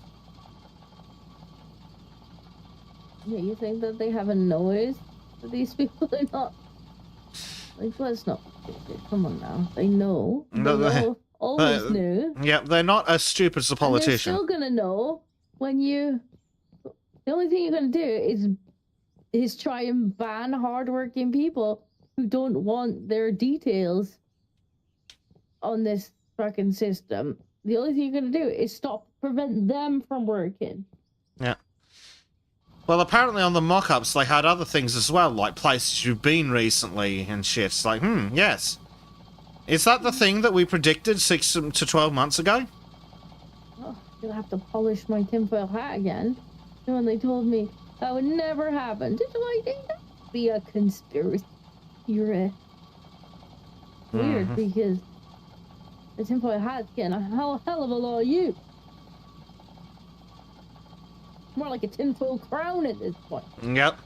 Yeah, you think that they haven't noticed that these people are not... Like, let's not... Come on now. They know. They always knew. Yeah, they're not as stupid as a politician. And they're still gonna know when you... The only thing you're gonna do is try and ban hardworking people who don't want their details on this fucking system. The only thing you're gonna do is prevent them from working. Yeah. Well, apparently on the mock-ups they had other things as well, like places you've been recently and shit. It's like, yes. Is that the thing that we predicted 6 to 12 months ago? Oh, I'm gonna have to polish my tinfoil hat again. When they told me that would never happen. Did I think that would be a conspiracy theory? Weird, because the tinfoil hat's getting a hell of a lot of use. More like a tinfoil crown at this point. Yep.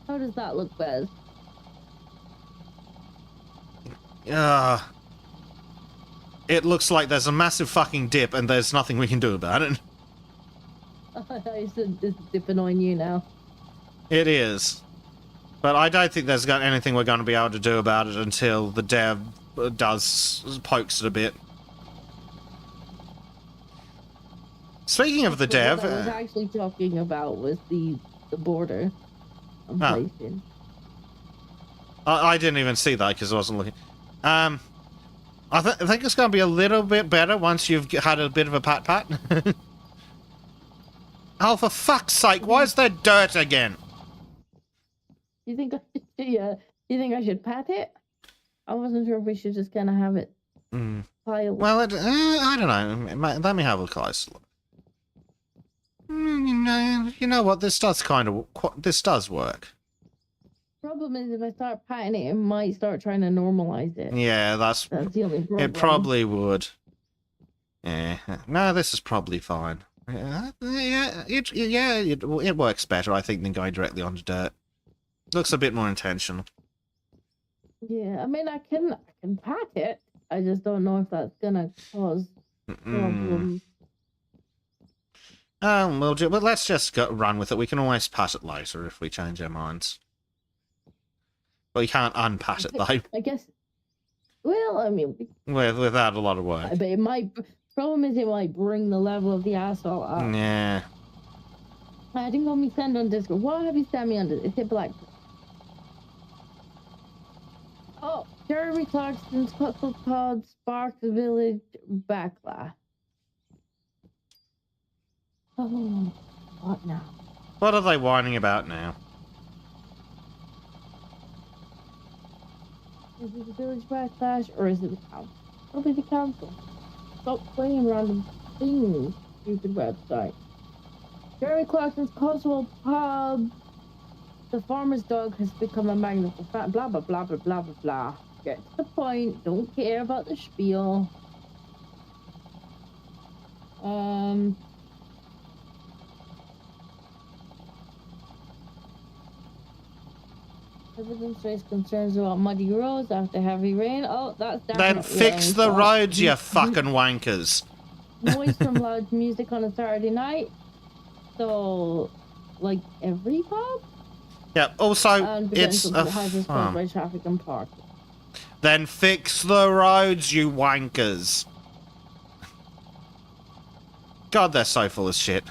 How does that look, Bez? It looks like there's a massive fucking dip and there's nothing we can do about it. It's dipping on you now. It is. But I don't think there's anything we're going to be able to do about it until the dev pokes it a bit. Speaking of the dev... What I was actually talking about was the border. Placing. I didn't even see that because I wasn't looking. I think it's going to be a little bit better once you've had a bit of a pat-pat. Oh, for fuck's sake, why is there dirt again? You think I should, yeah, you think I should pat it? I wasn't sure if we should just kind of have it piled. Well, I don't know. Let me have a close look. You know what? This does work. Problem is, if I start patting it, it might start trying to normalize it. Yeah, that's the only problem. it. Probably would. Yeah. No, this is probably fine. It works better, I think, than going directly onto dirt. Looks a bit more intentional. Yeah, I mean, I can pat it. I just don't know if that's gonna cause problems. Well, let's just run with it. We can always pat it later if we change our minds. Well, you can't unpat it, though. I guess. Well, I mean, without a lot of work. But it might. Problem is, it might bring the level of the asphalt up. Yeah. I think when we send on Discord, what have you sent me on Discord? It's a black. Oh, Jeremy Clarkson's Cuckle Pod Sparks Village Backlash. Oh, what now? What are they whining about now? Is it the Village Backlash or is it the council? Probably the council. Stop playing random things, stupid website. Jeremy Clarkson's Coswell Pub. The farmer's dog has become a magnet for fat. Blah, blah, blah, blah, blah, blah, blah. Get to the point. Don't care about the spiel. Evidence raised concerns about muddy roads after heavy rain. Oh, that's definitely. Then fix the roads, you fucking wankers. Noise from loud music on a Saturday night. So, like every pub? Yeah, also, it's a by traffic and parking. Then fix the roads, you wankers. God, they're so full of shit.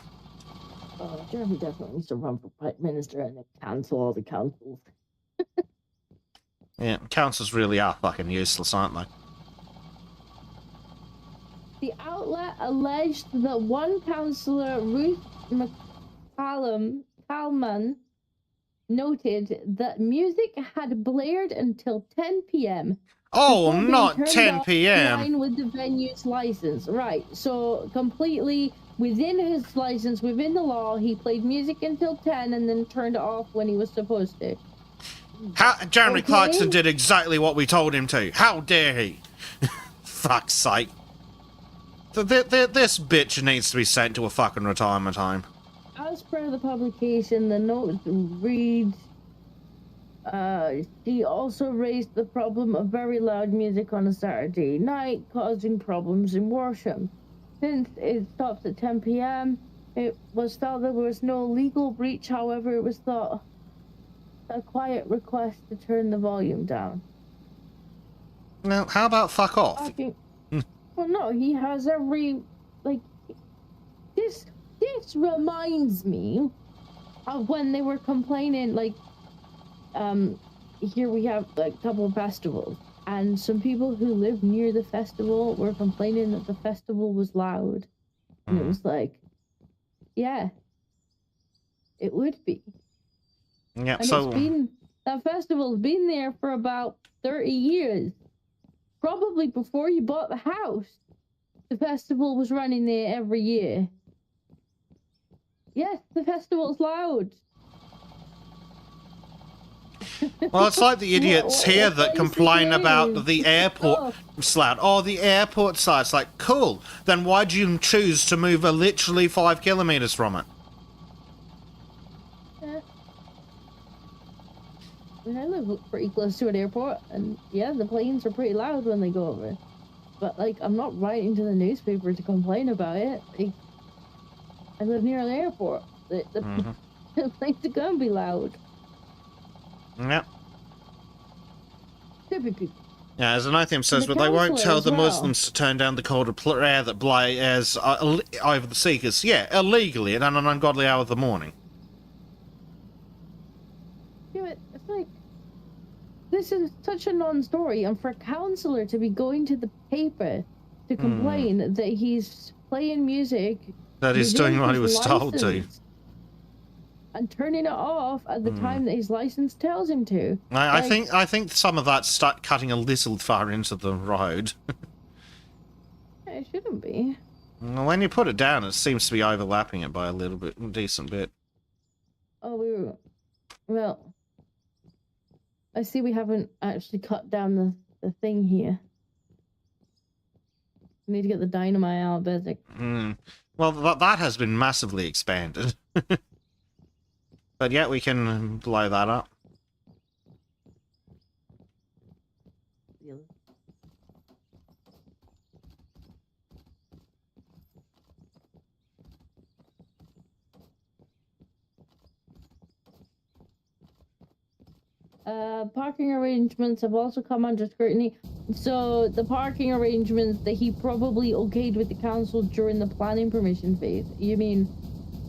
Jeremy definitely needs to run for Prime Minister and then cancel all the councils. Yeah, councils really are fucking useless, aren't they? The outlet alleged that one councillor, Ruth McCallum, noted that music had blared until 10 p.m. Oh, not 10 p.m. In line with the venue's license. Right, so completely within his license, within the law, he played music until 10 and then turned it off when he was supposed to. Jeremy Clarkson did exactly what we told him to. How dare he? Fuck's sake. This bitch needs to be sent to a fucking retirement home. As per the publication, the note reads, she also raised the problem of very loud music on a Saturday night, causing problems in Worsham. Since it stops at 10 p.m., it was thought there was no legal breach. However, it was thought a quiet request to turn the volume down. Now, how about fuck off? Well, no, he has every, like, this reminds me of when they were complaining, like, here we have, like, a couple of festivals, and some people who live near the festival were complaining that the festival was loud. And it was like, yeah, it would be. Yeah, and so that festival's been there for about 30 years. Probably before you bought the house, the festival was running there every year. Yes, the festival's loud. Well, it's like the idiots here that complain about the airport slat. Oh, the airport site. It's like, cool. Then why'd you choose to move literally 5 kilometers from it? I live pretty close to an airport, and yeah, the planes are pretty loud when they go over. But, like, I'm not writing to the newspaper to complain about it. Like, I live near an airport. The planes are gonna be loud. Yep. Typically. Yeah, as Anathium says, but they won't tell the Muslims to turn down the cold prayer that blares over the seekers. Yeah, illegally at an ungodly hour of the morning. It's like, this is such a non-story, and for a councillor to be going to the paper to complain that he's playing music, that he's doing what he was told to, and turning it off at the time that his license tells him to. I think some of that's cutting a little far into the road. It shouldn't be. When you put it down, it seems to be overlapping it by a decent bit. Oh, well, I see we haven't actually cut down the thing here. We need to get the dynamite out, basic. Well, that has been massively expanded. But yeah, we can blow that up. Parking arrangements have also come under scrutiny. So the parking arrangements that he probably okayed with the council during the planning permission phase. You mean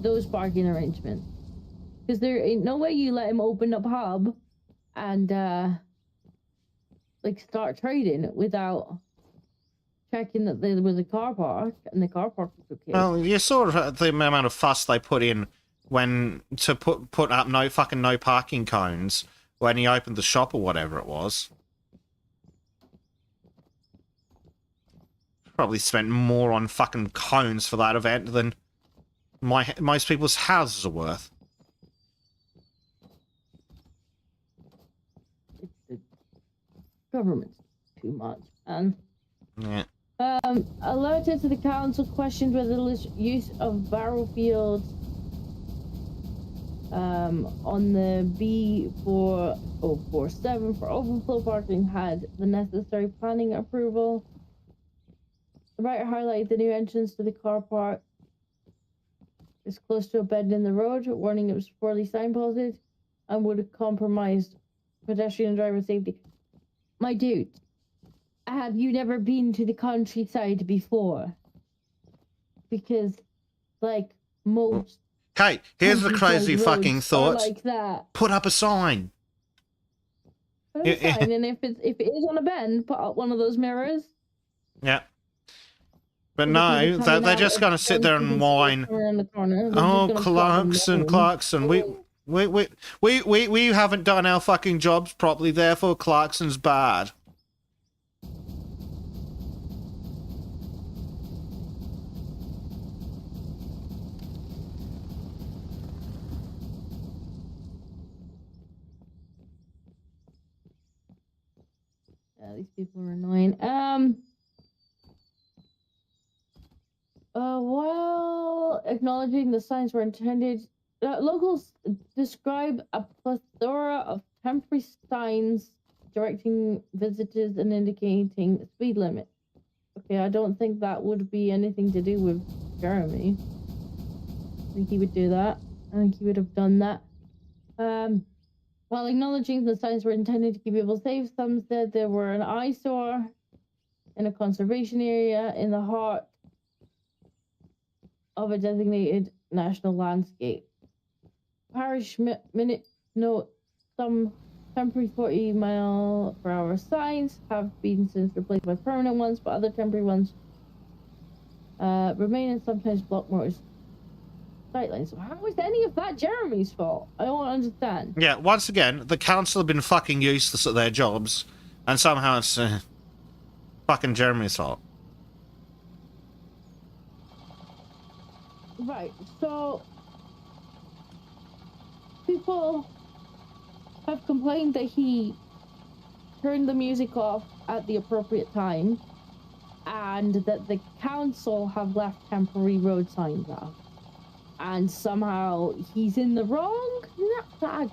those parking arrangements? Because there ain't no way you let him open up hub and like start trading without checking that there was a car park and the car park was okay. Well, you saw the amount of fuss they put in when to put up no parking cones when he opened the shop or whatever it was. Probably spent more on fucking cones for that event than most people's houses are worth. The government's too much, man. Yeah. Alerted to the council questioned whether the use of barrel fields on the B4047 for overflow parking had the necessary planning approval. The writer highlighted the new entrance to the car park is close to a bend in the road, warning it was poorly signposted and would have compromised pedestrian and driver safety. My dude, have you never been to the countryside before? Because, like, most... Hey, here's the crazy fucking thought. Like that. Put up a sign. Put up a sign, and if it is on a bend, put up one of those mirrors. Yeah. But no, they're just going to sit there and whine. Oh, Clarkson. We haven't done our fucking jobs properly, therefore Clarkson's bad. Yeah, these people are annoying. While acknowledging the signs were intended, locals describe a plethora of temporary signs directing visitors and indicating speed limit. Okay, I don't think that would be anything to do with Jeremy. I think he would do that. I think he would have done that. While acknowledging the signs were intended to keep people safe, some said there were an eyesore in a conservation area in the heart of a designated national landscape. Parish minute note, some temporary 40-mile-per-hour signs have been since replaced by permanent ones, but other temporary ones remain and sometimes block more sightlines. So how is any of that Jeremy's fault? I don't understand. Yeah, once again, the council have been fucking useless at their jobs, and somehow it's fucking Jeremy's fault. Right, so people have complained that he turned the music off at the appropriate time and that the council have left temporary road signs up. And somehow he's in the wrong? I'm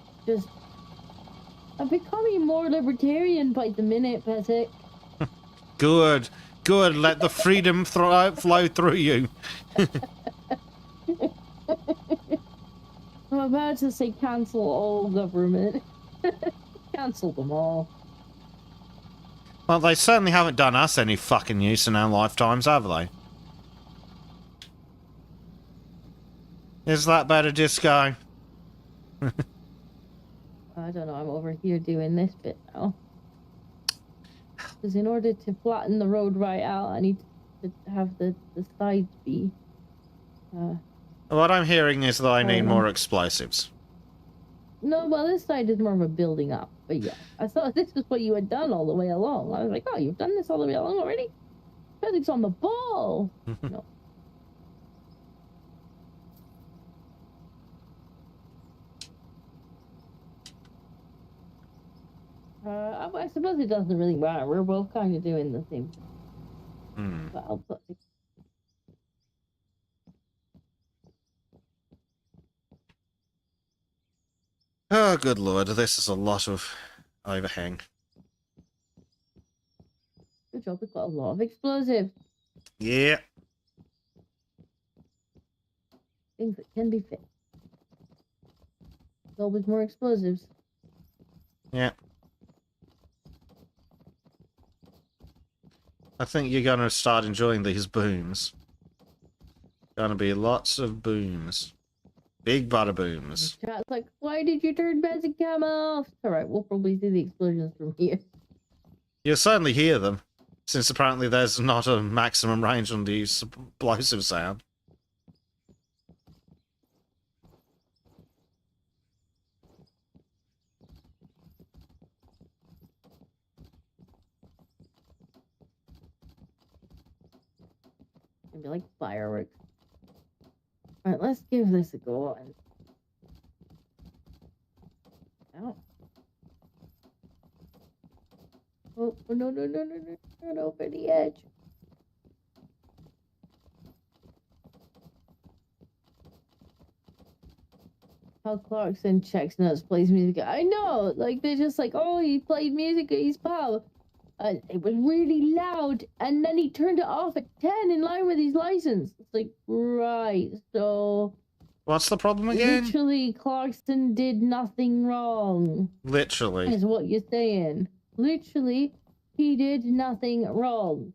becoming more libertarian by the minute, Besic. Good. Let the freedom flow through you. I'm about to say cancel all government. Cancel them all. Well, they certainly haven't done us any fucking use in our lifetimes, have they? Is that better, Disco? I don't know, I'm over here doing this bit now. Because in order to flatten the road right out, I need to have the sides be... What I'm hearing is that I need more explosives. No, well, this side is more of a building up. But yeah, I thought this is what you had done all the way along. I was like, oh, you've done this all the way along already? Physics on the ball. No. I suppose it doesn't really matter. We're both kind of doing the same thing. But I'll put it. Oh, good lord, this is a lot of overhang. Good job, we've got a lot of explosives. Yeah. Things that can be fixed. There's always more explosives. Yeah. I think you're gonna start enjoying these booms. Gonna be lots of booms. Big butter booms. Chat's like, why did you turn basic cam off? Alright, we'll probably see the explosions from here. You'll certainly hear them, since apparently there's not a maximum range on the explosive sound. It'd be like fireworks. Alright, let's give this a go. Ow. Oh, no, not over the edge. How Clarkson checks notes, plays music. I know, like, they're just like, oh, he played music at his pub. It was really loud, and then he turned it off at 10 in line with his license. It's like, right, so... What's the problem again? Literally, Clarkson did nothing wrong. Literally. Is what you're saying. Literally, he did nothing wrong.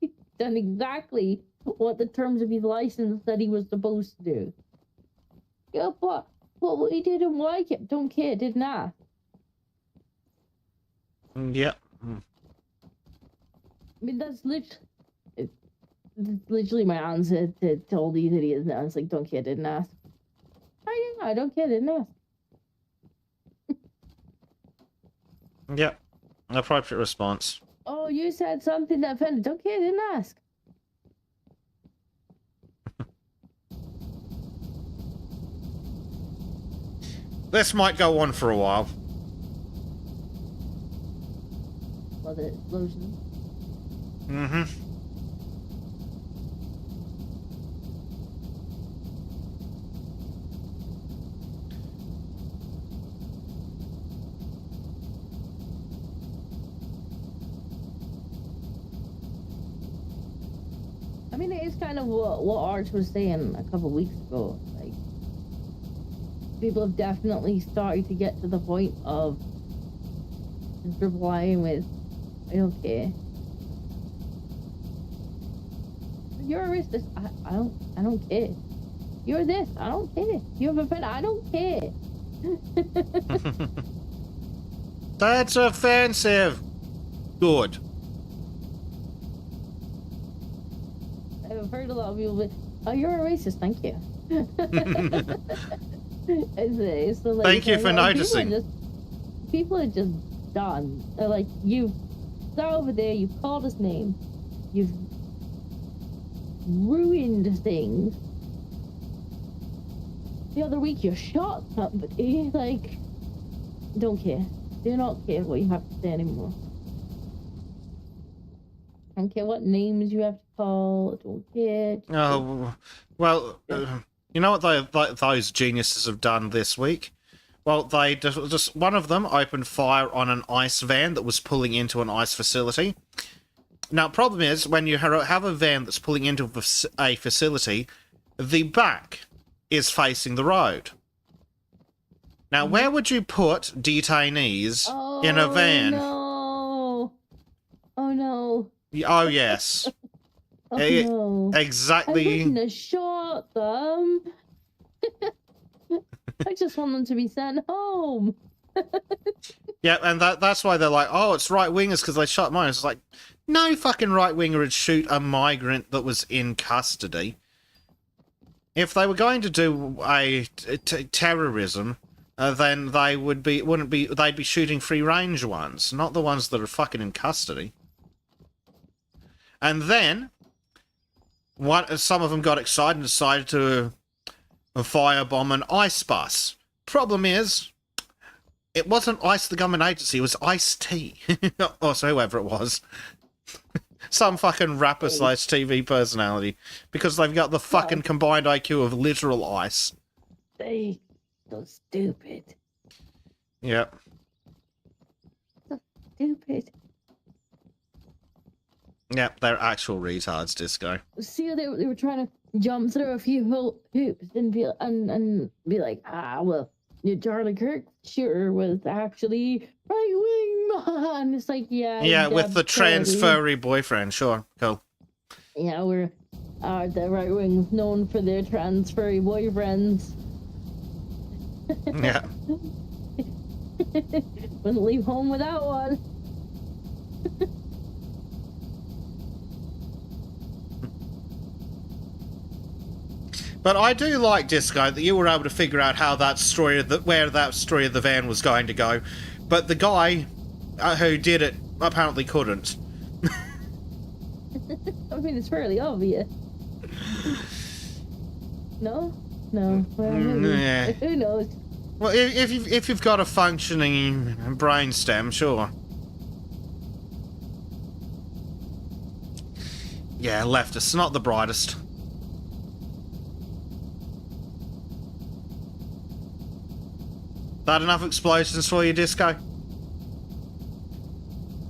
He's done exactly what the terms of his license said he was supposed to do. Yeah, but what he didn't like it, don't care, didn't I? Yep. I mean, that's literally my answer to all these idiots now. It's like, don't care, didn't ask. Oh yeah, I don't care, didn't ask. Yep. Appropriate response. Oh, you said something that offended. Don't care, didn't ask. This might go on for a while. Well, the explosion. Mm-hmm. I mean, it is kind of what Arch was saying a couple weeks ago. Like, people have definitely started to get to the point of just replying with, I don't care. You're a racist. I don't care. You're this. I don't care. You have a friend. I don't care. That's offensive. Good. I've heard a lot of people, oh, you're a racist. Thank you. it's the Thank you for noticing. People are just done. They're like, you've sat over there, you've called his name, you've ruined things. The other week you shot somebody. Like, don't care. Do not care what you have to say anymore. I don't care what names you have to call. I don't care. Oh, well, you know what those geniuses have done this week? Well, they just one of them opened fire on an ice van that was pulling into an ice facility. Now, problem is, when you have a van that's pulling into a facility, the back is facing the road. Now, where would you put detainees in a van? No. Oh, no. Oh, yes. Oh, no. Exactly. I wouldn't have shot them. I just want them to be sent home. Yeah, and that's why they're like, oh, it's right-wingers because they shot mine. It's like, no fucking right-winger would shoot a migrant that was in custody. If they were going to do a terrorism, then they'd be shooting free range ones, not the ones that are fucking in custody. And then some of them got excited and decided to firebomb an ICE bus. Problem is, it wasn't ICE, the government agency, it was ICE-T. Or so whoever it was. Some fucking rapper/TV personality. Because they've got the fucking combined IQ of literal ICE. They so stupid. Yep. So stupid. Yep, they're actual retards, Disco. See, they were trying to jump through a few hoops and be like, well, Charlie Kirk sure was actually right wing man. It's like, yeah, with the trans furry boyfriend, sure, cool. Yeah, the right wing's known for their trans furry boyfriends. Yeah. Wouldn't leave home without one. But I do like, Disco, that you were able to figure out how that story where that story of the van was going to go, but the guy who did it apparently couldn't. I mean, it's fairly obvious. No. Well, yeah. Who knows? Well, if you've got a functioning brainstem, sure. Yeah, leftists, not the brightest. That enough explosions for you, Disco?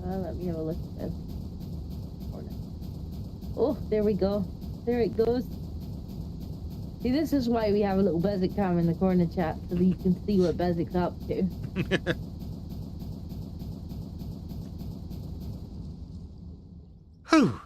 Let me have a look at this. Oh, there we go. There it goes. See, this is why we have a little Bezic cam in the corner chat, so that you can see what Bezic's up to. Whew.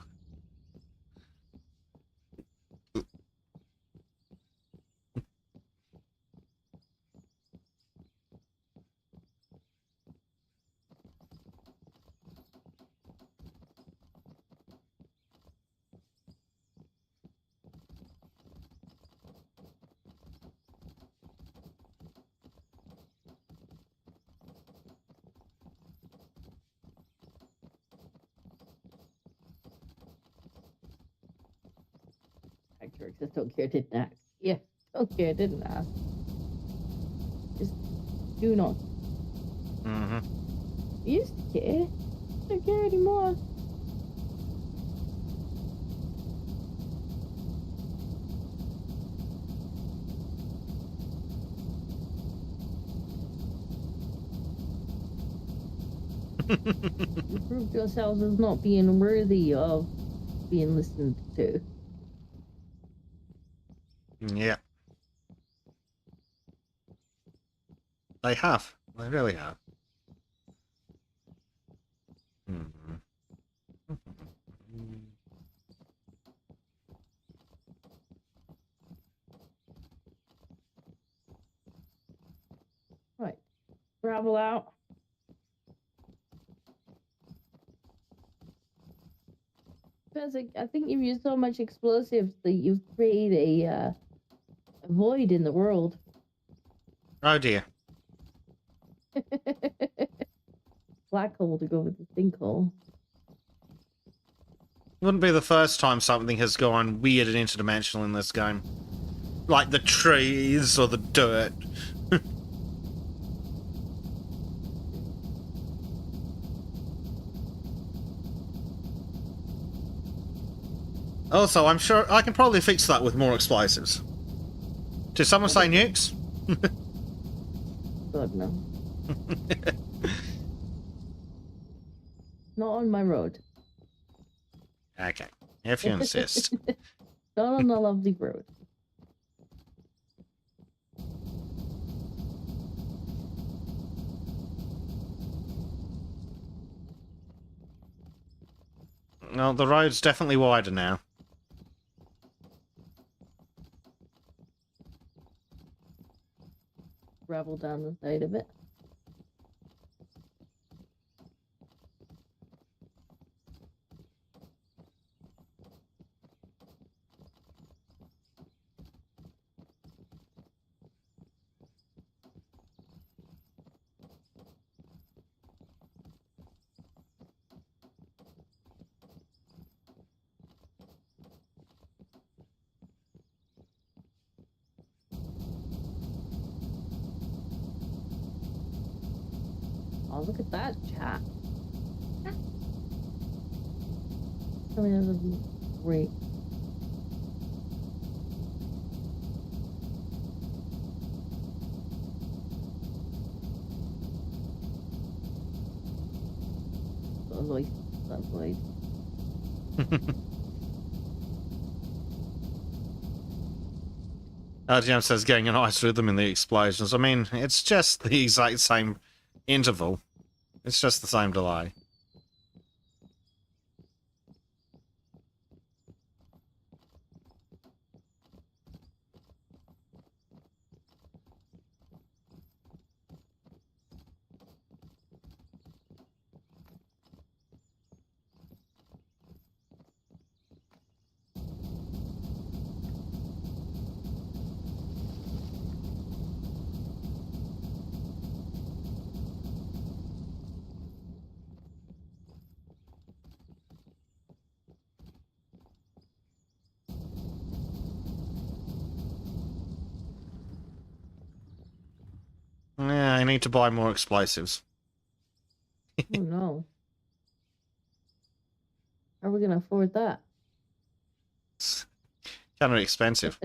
Just don't care, didn't ask. Yeah, don't care, didn't ask. Just do not. Mm-hmm. Used to care. Don't care anymore. You proved yourselves as not being worthy of being listened to. Yeah. They have. They really have. Mm-hmm. Right. Gravel out. Because I think you've used so much explosives that you've created a void in the world. Oh dear. Black hole to go with the sinkhole. Wouldn't be the first time something has gone weird and interdimensional in this game. Like the trees or the dirt. Also, I'm sure I can probably fix that with more explosives. Did someone say nukes? God, no. Not on my road. Okay, if you insist. Not on the lovely road. Well, the road's definitely wider now. Gravel down the side of it. Oh, look at that chat. I mean, this is great. Lovely. Lovely. RGM says getting a nice rhythm in the explosions. I mean, it's just the exact same interval. It's just the same delay. Yeah, I need to buy more explosives. Oh no. How are we gonna afford that? It's kind of expensive.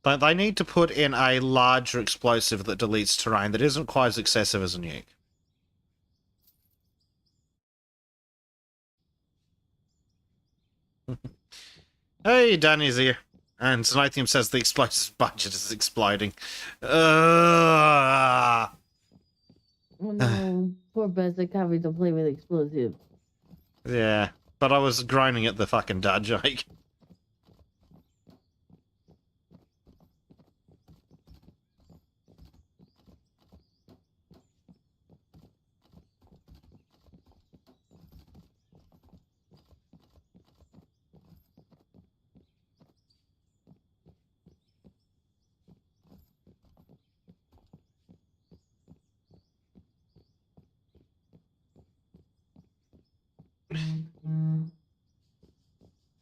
But they need to put in a larger explosive that deletes terrain that isn't quite as excessive as a nuke. Hey, Danny's here. And Zenithium says the explosives budget is exploding. Oh no. Poor Basic having to play with explosives. Yeah, but I was groaning at the fucking dad joke.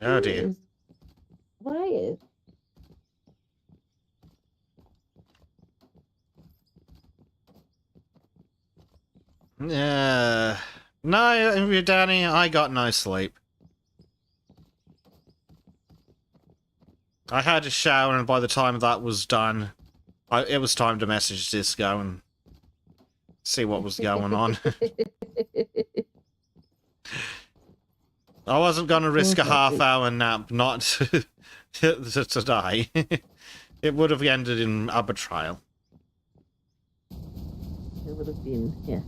Oh dear. Why is? No, Danny, I got no sleep. I had a shower, and by the time that was done, it was time to message Disco and see what was going on. I wasn't going to risk a half-hour nap, not today. It would have ended in a betrayal. It would have been, yeah.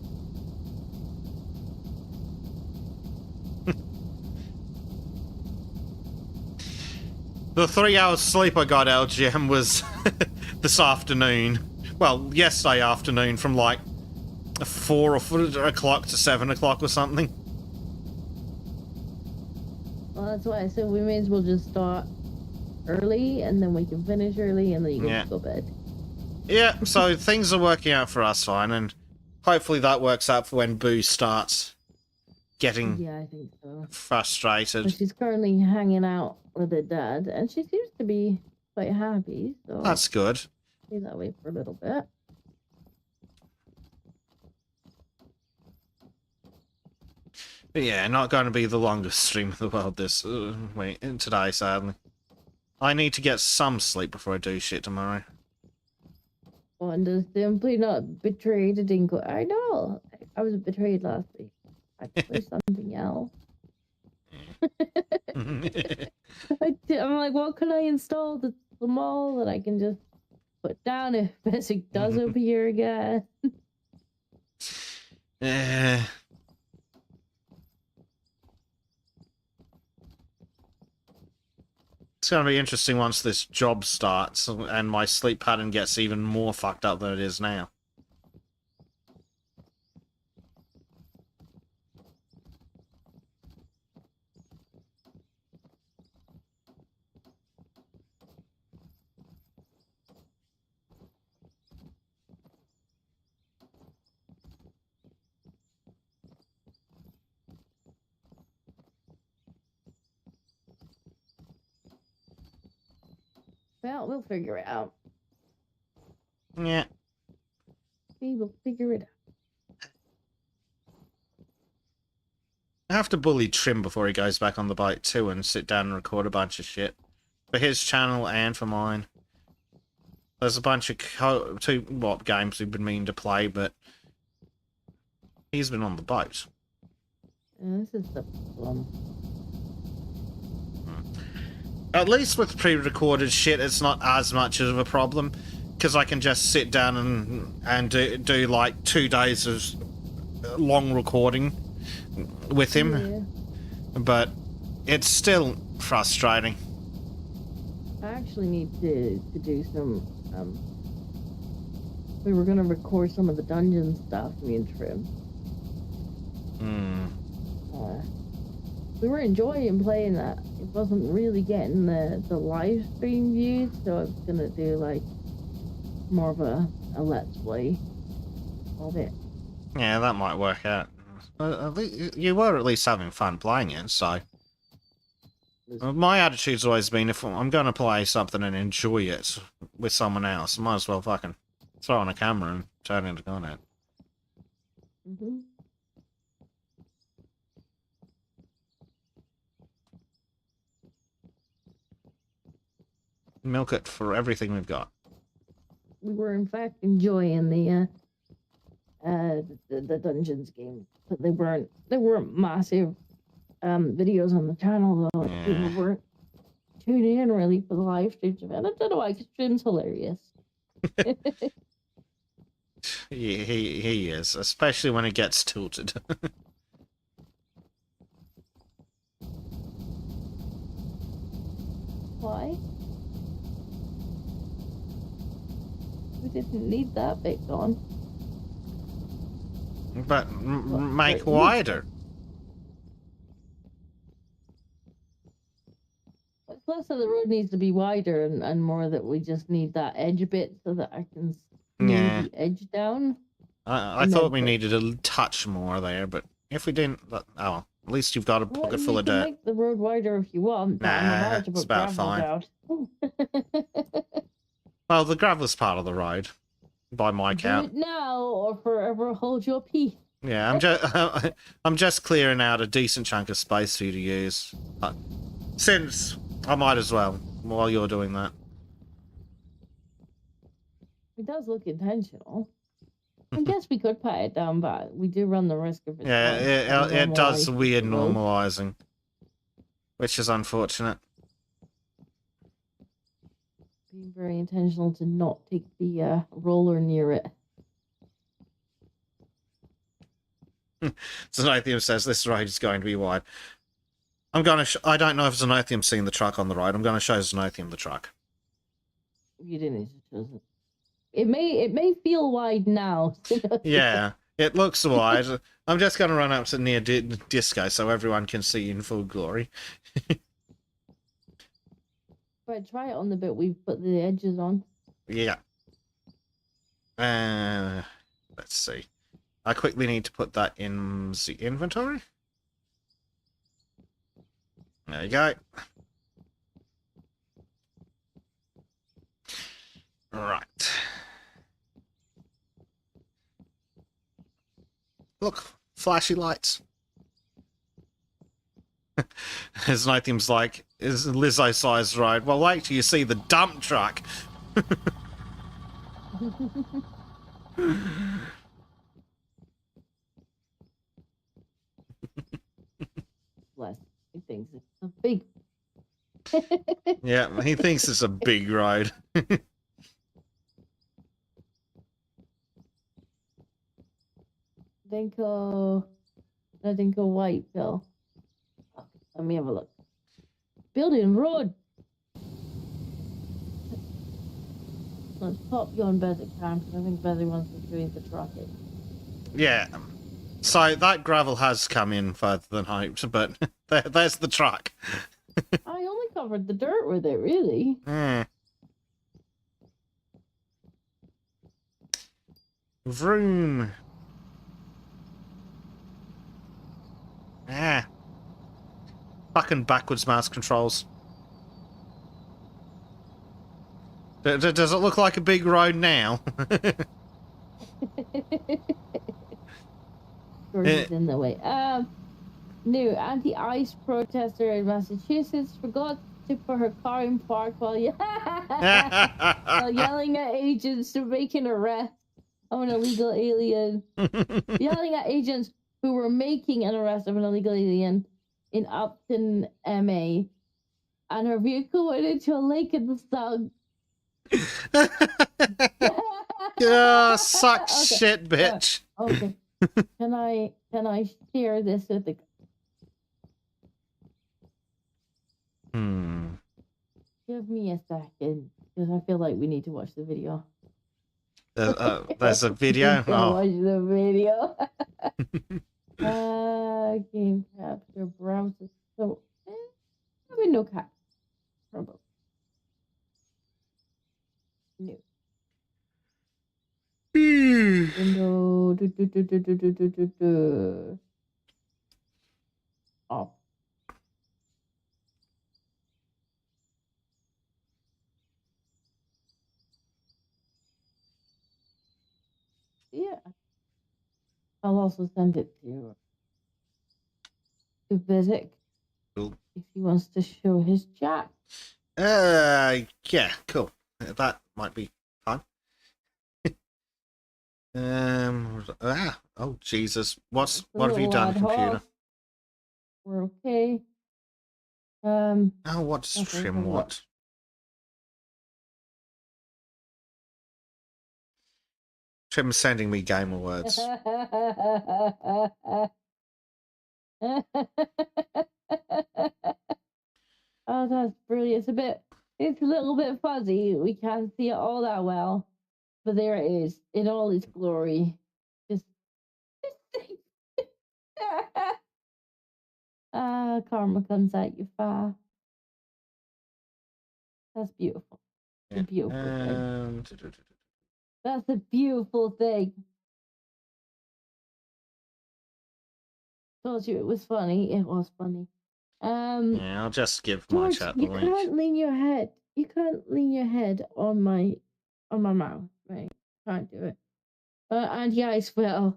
The 3 hours sleep I got, LGM, was this afternoon. Well, yesterday afternoon from like 4 o'clock to 7 o'clock or something. Well, that's why I said we may as well just start early, and then we can finish early, and then you can go to bed. Yeah, so things are working out for us fine, and hopefully that works out for when Boo starts getting I think so. frustrated. But she's currently hanging out with her dad, and she seems to be quite happy, so That's good. Stay that way for a little bit. But yeah, not going to be the longest stream in the world today, sadly. I need to get some sleep before I do shit tomorrow. Wanda simply not betrayed Dinko. I know. I was betrayed last week. I play something else. I'm like, what can I install the mall that I can just put down if Basic does appear again? It's going to be interesting once this job starts and my sleep pattern gets even more fucked up than it is now. Well, we'll figure it out. Yeah. We will figure it out. I have to bully Trim before he goes back on the bike too and sit down and record a bunch of shit. For his channel and for mine. There's a bunch of two games we've been meaning to play, but he's been on the boat. This is the problem. At least with pre-recorded shit, it's not as much of a problem. Because I can just sit down and do like 2 days of long recording with him. Yeah. But it's still frustrating. I actually need to do some, we were gonna record some of the dungeon stuff, me and Trim. We were enjoying playing that. It wasn't really getting the live stream views, so I was gonna do like more of a let's play of it. Yeah, that might work out. At least, you were at least having fun playing it, so... My attitude's always been, if I'm going to play something and enjoy it with someone else, I might as well fucking throw on a camera and turn it into content. Mm-hmm. Milk it for everything we've got. We were in fact enjoying the dungeons game, but they weren't massive videos on the channel though. Yeah. People weren't tuning in really for the live streams of it. I don't know why, because Trim's hilarious. He is, especially when it gets tilted. Why? We didn't need that bit gone. But make wider. It's less that the road needs to be wider and more that we just need that edge bit so that I can smooth the edge down. I thought we needed a touch more there, but if we didn't, at least you've got a pocket full of dirt. You can make the road wider if you want. Nah, it's about fine. Well, the gravel's part of the road, by my count. Do it now or forever hold your peace. Yeah, I'm just clearing out a decent chunk of space for you to use. Since I might as well while you're doing that. It does look intentional. I guess we could pat it down, but we do run the risk of it. Yeah, it does weird normalizing, which is unfortunate. Being very intentional to not take the roller near it. Xenothium says this road is going to be wide. I don't know if Xenothium's seen the truck on the road. I'm going to show Xenothium the truck. You didn't need to choose it. It may feel wide now. Yeah, it looks wide. I'm just going to run up to near Disco so everyone can see in full glory. Right, try it on the bit we've put the edges on. Yeah. Let's see. I quickly need to put that in the inventory. There you go. Right. Look, flashy lights. Xenothium's like, is Lizzo-sized road. Well, wait till you see the dump truck. Bless. He thinks it's a big. Yeah, he thinks it's a big road. I think a white Bill. Let me have a look. Building road. Let's pop you on Bezek time because I think Bezek wants to show you the truck. Yeah. So that gravel has come in further than hoped, but there's the truck. I only covered the dirt with it, really. Vroom. Ah. Fucking backwards mouse controls. Does it look like a big road now? Georgie's in the way. New anti-ice protester in Massachusetts forgot to put her car in park while, while yelling at agents to make an arrest of an illegal alien. Yelling at agents who were making an arrest of an illegal alien in Upton, MA. And her vehicle went into a lake and sunk. Suck shit, bitch. Okay. Can I share this with the... Give me a second, because I feel like we need to watch the video. There's a video? Watch the video. Game capture, browser. So, window cap. New. Window. Off. Yeah. I'll also send it to Vizic Cool. if he wants to show his chat. Yeah, cool. That might be fun. Oh Jesus! What have you done, computer? We're okay. Oh, what does Trim want? Trim's sending me gamer words. Oh, that's brilliant. It's a little bit fuzzy. We can't see it all that well, but there it is in all its glory. Just karma comes at you fast. That's beautiful. It's a beautiful thing. That's a beautiful thing. Told you it was funny. It was funny. Yeah, I'll just give George, my chat the link. You can't lean your head. You can't lean your head on my mouth. Right? Can't do it. And yeah, I swear.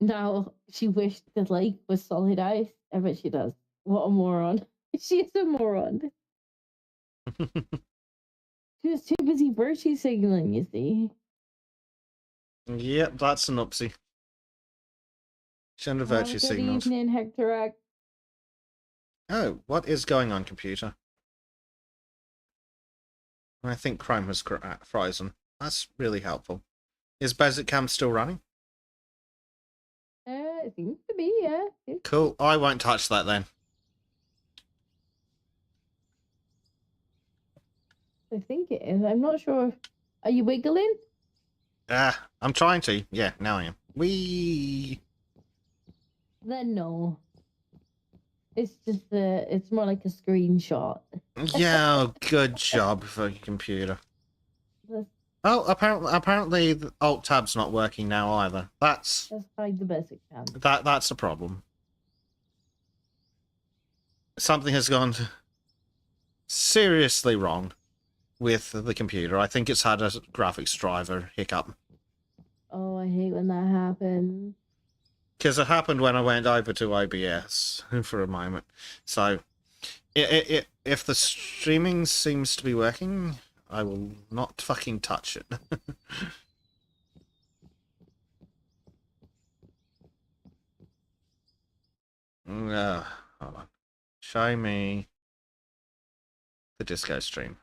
Now she wished the lake was solid ice. I bet she does. What a moron. She's a moron. She was too busy virtue signaling, you see. Yep, that's an upsie. Send a virtue signals. Good evening, Hectorac. Oh, what is going on, computer? I think Chrome has frozen. That's really helpful. Is Bezicam still running? It seems to be, yeah. Cool. I won't touch that then. I think it is. I'm not sure. Are you wiggling? I'm trying to. Yeah, now I am. Wee. Then no. It's just it's more like a screenshot. Yeah, good job for your computer. Oh, apparently the Alt tab's not working now either. That's hide the basic tab. That's a problem. Something has gone seriously wrong with the computer. I think it's had a graphics driver hiccup. Oh, I hate when that happens. Because it happened when I went over to OBS for a moment. So, if the streaming seems to be working, I will not fucking touch it. Hold on. Show me the disco stream.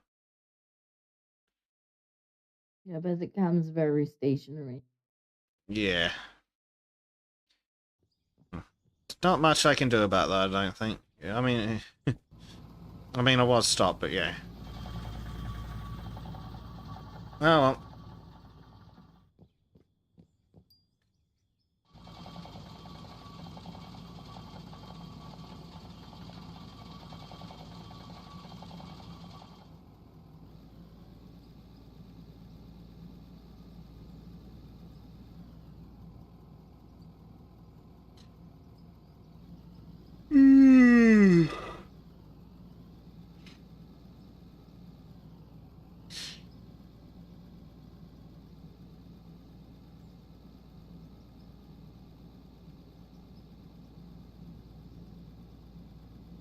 Yeah, but it comes very stationary. Yeah. Not much I can do about that, I don't think. I mean, I was stopped, but yeah. Oh well.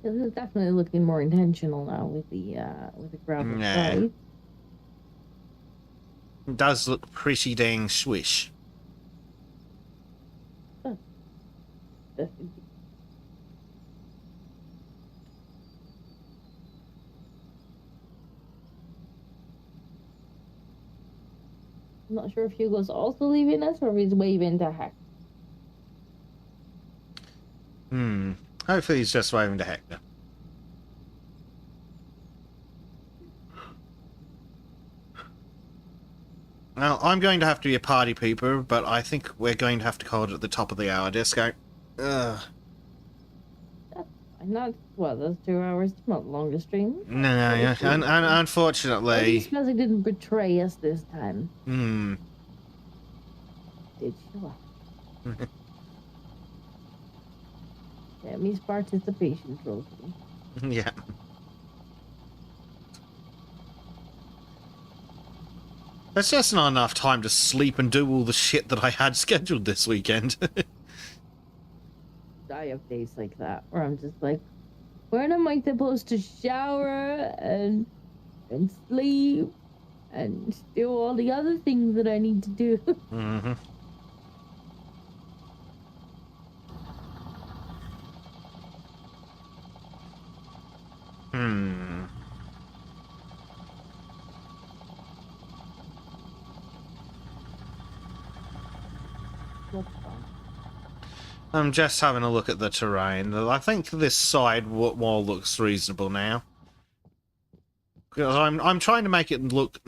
This is definitely looking more intentional now with the gravel side. It does look pretty dang swish. I'm not sure if Hugo's also leaving us or if he's waving to Hector. Hopefully he's just waving to Hector. Well, I'm going to have to be a party pooper, but I think we're going to have to call it at the top of the hour, Disco. Ugh. Not, what, those 2 hours? It's not long to stream. No, yeah. And unfortunately... At least didn't betray us this time. Did she? Yeah, means participation trophy. Yeah. There's just not enough time to sleep and do all the shit that I had scheduled this weekend. I have days like that where I'm just like, when am I supposed to shower and sleep and do all the other things that I need to do? I'm just having a look at the terrain. I think this side wall looks reasonable now. Because I'm trying to make it look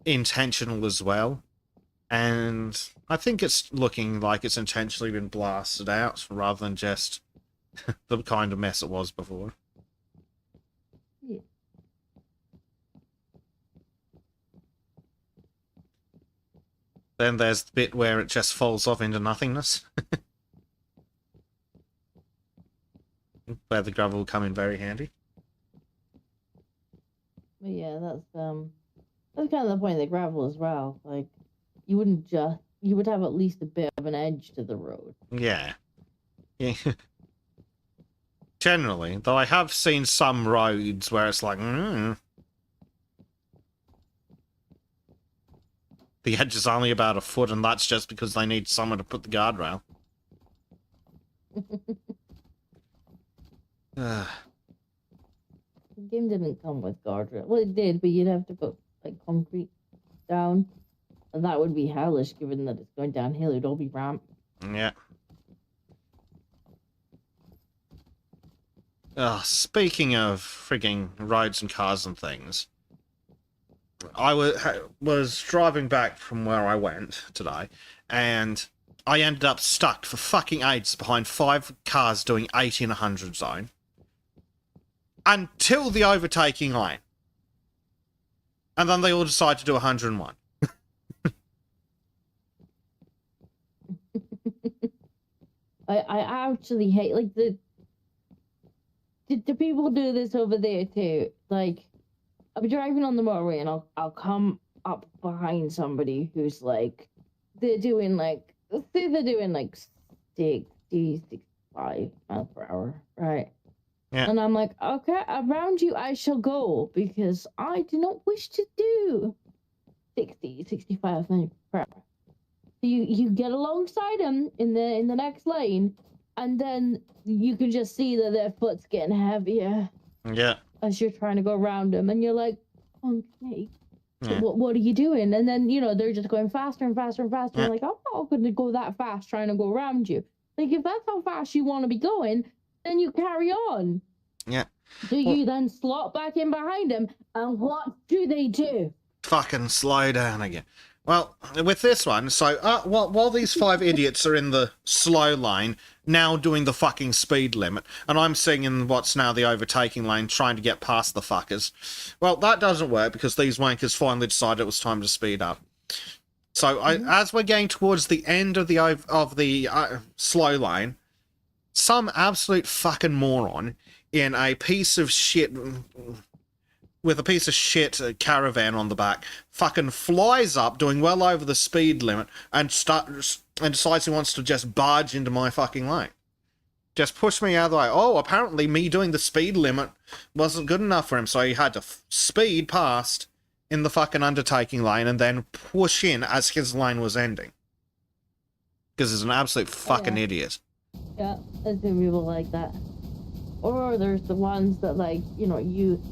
intentional as well. And I think it's looking like it's intentionally been blasted out, rather than just the kind of mess it was before. Yeah. Then there's the bit where it just falls off into nothingness. Where the gravel will come in very handy. But yeah, that's kind of the point of the gravel as well. Like, you would have at least a bit of an edge to the road. Yeah. Generally, though I have seen some roads where it's like, the edge is only about a foot, and that's just because they need someone to put the guardrail. The game didn't come with guardrail. Well, it did, but you'd have to put like concrete down, and that would be hellish given that it's going downhill. It'd all be ramp. Yeah. Speaking of frigging roads and cars and things, I was driving back from where I went today, and I ended up stuck for fucking ages behind 5 cars doing 80 in a 100 zone. Until the overtaking lane. And then they all decide to do 101. I actually hate, like, the people do this over there too. Like, I'll be driving on the motorway and I'll come up behind somebody who's like, they're doing like 60, 65 miles per hour, right? Yeah. And I'm like, okay, around you I shall go because I do not wish to do 60, 65 miles per hour. So you get alongside them in the next lane, and then you can just see that their foot's getting heavier. Yeah. As you're trying to go around them, and you're like, okay, Yeah. what are you doing? And then, they're just going faster and faster and faster. Yeah. I'm like, I'm not going to go that fast trying to go around you. Like, if that's how fast you want to be going, then you carry on. Yeah. Do you then slot back in behind them, and what do they do? Fucking slow down again. Well, with this one, so while these 5 idiots are in the slow lane, now doing the fucking speed limit, and I'm sitting in what's now the overtaking lane trying to get past the fuckers, well, that doesn't work because these wankers finally decided it was time to speed up. So as we're getting towards the end of the slow lane, some absolute fucking moron in a piece of shit... with a piece of shit caravan on the back, fucking flies up, doing well over the speed limit, and decides he wants to just barge into my fucking lane. just pushed me out of the way. Oh, apparently me doing the speed limit wasn't good enough for him, so he had to speed past in the fucking undertaking lane and then push in as his lane was ending. Because he's an absolute fucking idiot. Yeah, there's some people like that. Or there's the ones that, like, you know, you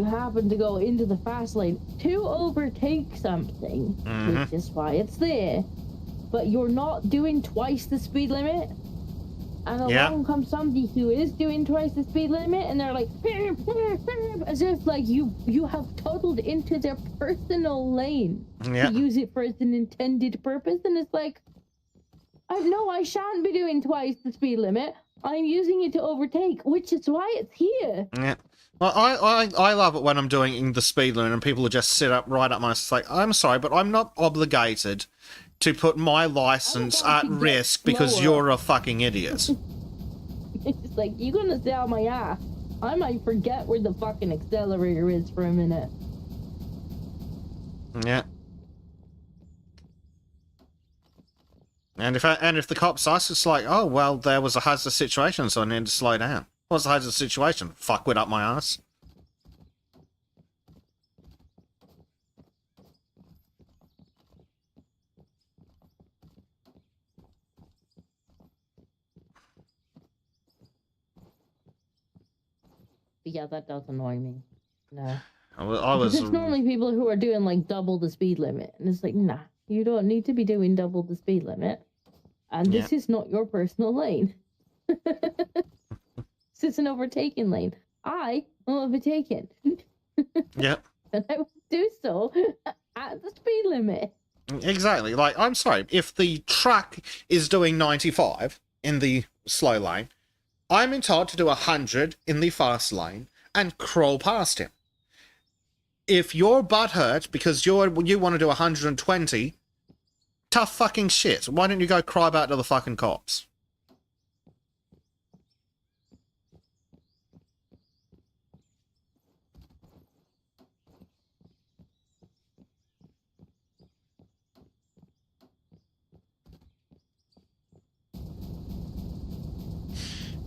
happen to go into the fast lane to overtake something, which is why it's there. But you're not doing twice the speed limit. And along comes somebody who is doing twice the speed limit, and they're like, as if like you have toddled into their personal lane to use it for its intended purpose, and it's like, no, I shan't be doing twice the speed limit. I'm using it to overtake, which is why it's here. Yeah. Well, I love it when I'm doing the speed limit and people will just sit up right up my like, I'm sorry, but I'm not obligated to put my license at risk because you're a fucking idiot. It's like, you're gonna stay on my ass. I might forget where the fucking accelerator is for a minute. Yeah. And if the cops ask, it's like, oh, well, there was a hazardous situation, so I need to slow down. What's the hazardous situation? Fuckwit up my ass. Yeah, that does annoy me. No. I was... There's normally people who are doing, like, double the speed limit. And it's like, nah, you don't need to be doing double the speed limit. And this is not your personal lane. This is an overtaking lane. I will overtaken. Yep. And I will do so at the speed limit. Exactly. Like, I'm sorry, if the truck is doing 95 in the slow lane, I'm entitled to do 100 in the fast lane and crawl past him. If you're butthurt because you want to do 120, tough fucking shit. Why don't you go cry about to the fucking cops?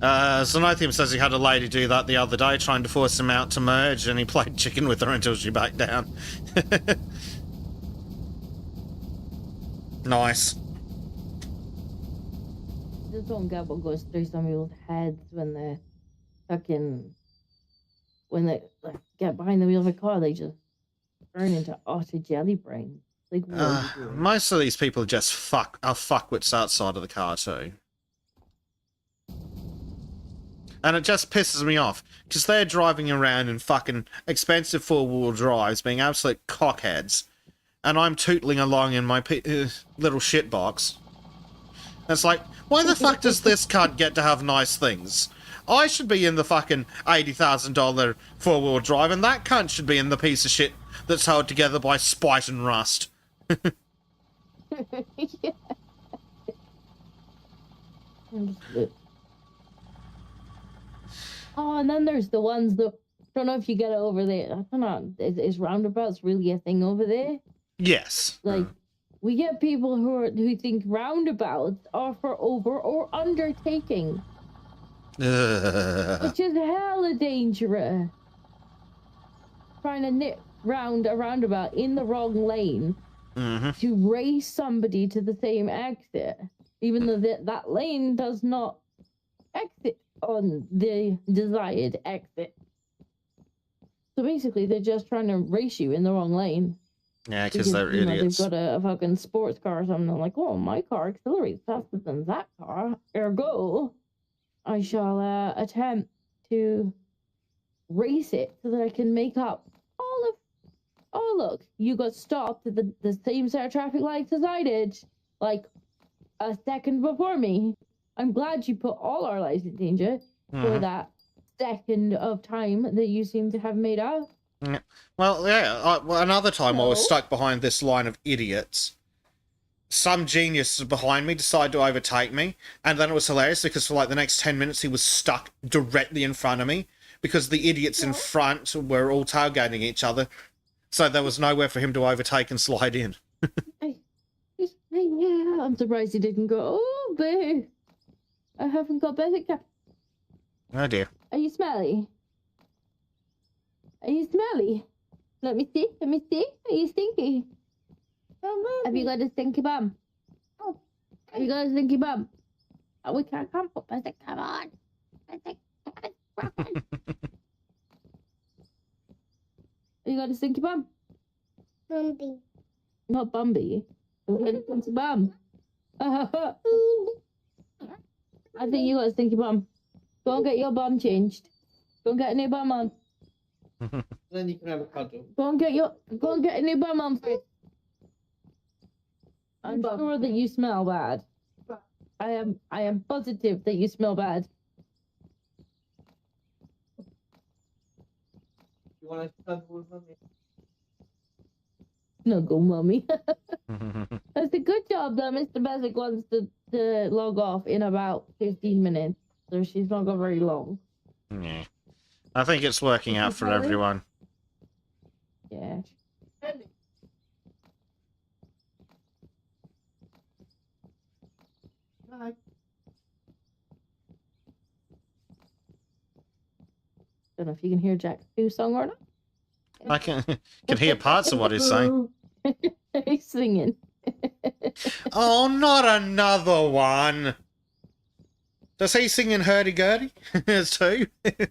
Xenothium says he had a lady do that the other day, trying to force him out to merge, and he played chicken with her until she backed down. Nice. Just don't get what goes through some people's heads when they like, get behind the wheel of a car, they just turn into utter jelly brains. Like, what are you doing? Most of these people are just fuckwits outside of the car too. And it just pisses me off, because they're driving around in fucking expensive four-wheel drives, being absolute cockheads, and I'm tootling along in my little shitbox. It's like, why the fuck does this cunt get to have nice things? I should be in the fucking $80,000 four-wheel drive, and that cunt should be in the piece of shit that's held together by spite and rust. Yeah. Oh, and then there's the ones that, I don't know if you get it over there. I don't know, is roundabouts really a thing over there? Yes. Like, we get people who think roundabouts are for over or undertaking. Which is hella dangerous. Trying to nip round a roundabout in the wrong lane to race somebody to the same exit, even though that lane does not exit on the desired exit. So basically, they're just trying to race you in the wrong lane. Yeah, because they're idiots. They've got a fucking sports car or something. Like, oh, my car accelerates faster than that car. Ergo, I shall attempt to race it so that I can make up all of... Oh, look, you got stopped at the same set of traffic lights as I did, like, a second before me. I'm glad you put all our lives in danger for that second of time that you seem to have made up. Yeah. Well, yeah, another time I was stuck behind this line of idiots. Some genius behind me decided to overtake me, and then it was hilarious because for like the next 10 minutes he was stuck directly in front of me because the idiots in front were all tailgating each other, so there was nowhere for him to overtake and slide in. Yeah, I'm surprised he didn't go, oh, babe, I haven't got better car. Oh dear. Are you smelly? Are you smelly? Let me see. Let me see. Are you stinky? Have you got a stinky bum? Have you got a stinky bum? Oh, we can't come up. I said, come on. I said, come on. You got a stinky bum? Bumby. Not Bumby. You got a stinky bum. I think you got a stinky bum. Go and get your bum changed. Go and get a new bum on. Then you can have a cuddle. Go and get a new bum on first. I'm sure that you smell bad. I am positive that you smell bad. You want to cuddle with mommy? Snuggle, mummy. That's a good job that Mr. Basic wants to log off in about 15 minutes. So she's not got very long. Yeah. I think it's working out for everyone. Yeah. Don't know if you can hear Jack's new song or not. I can hear parts of what he's saying. He's singing. Oh, not another one! Does he sing in hurdy-gurdy too?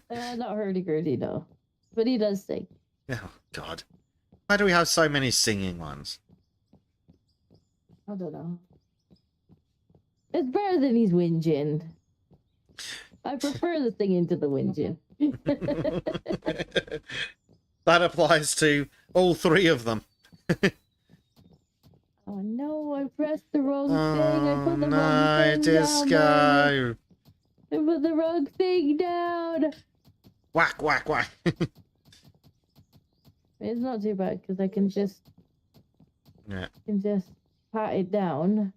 Not hurdy-gurdy, no. But he does sing. Oh, God. Why do we have so many singing ones? I don't know. It's better than he's whinging. I prefer the singing to the whinging. That applies to all three of them. Oh no, I pressed the wrong thing. I put the no, wrong thing disco. down. I put the wrong thing down. Whack, whack, whack. It's not too bad because I can just Yeah. pat it down.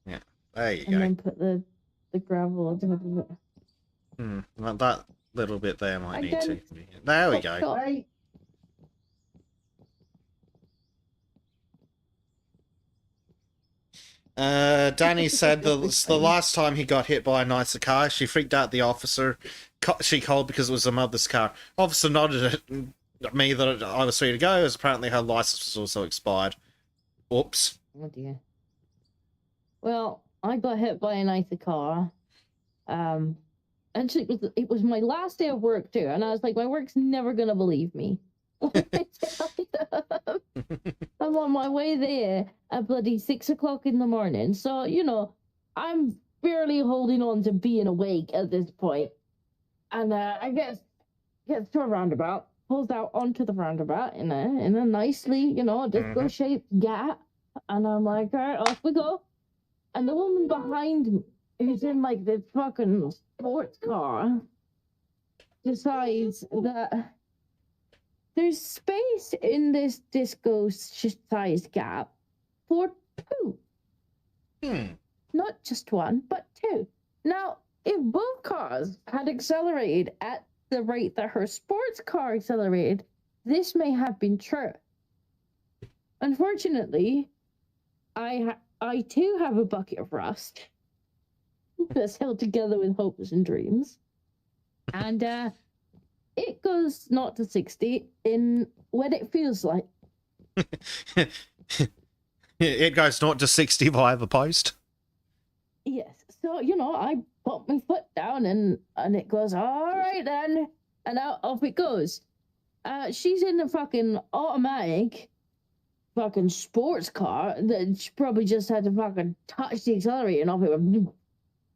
Yeah. There you and go. then put the gravel on top of it. Well, that little bit there might need to. Again. There we go. Stop. Danny said that it's the last time he got hit by a nicer car. She freaked out the officer. She called because it was her mother's car. Officer nodded at me that I was free to go, as apparently her license was also expired. Oops. Oh dear. Well, I got hit by a nicer car. Actually, it was my last day of work too, and I was like, my work's never gonna believe me. I'm on my way there at bloody 6 o'clock in the morning, so you know I'm barely holding on to being awake at this point. And I gets to a roundabout, pulls out onto the roundabout in a nicely, disco-shaped gap, and I'm like, all right, off we go. And the woman behind me, who's in like this fucking sports car, decides that there's space in this disco-sized gap for two. Not just one, but two. Now, if both cars had accelerated at the rate that her sports car accelerated, this may have been true. Unfortunately, I too have a bucket of rust that's held together with hopes and dreams. And it goes 0 to 60 in when it feels like. It goes 0 to 60 via the post. Yes. So, I put my foot down and it goes, all right then. And out off it goes. She's in a fucking automatic fucking sports car that she probably just had to fucking touch the accelerator and off it went.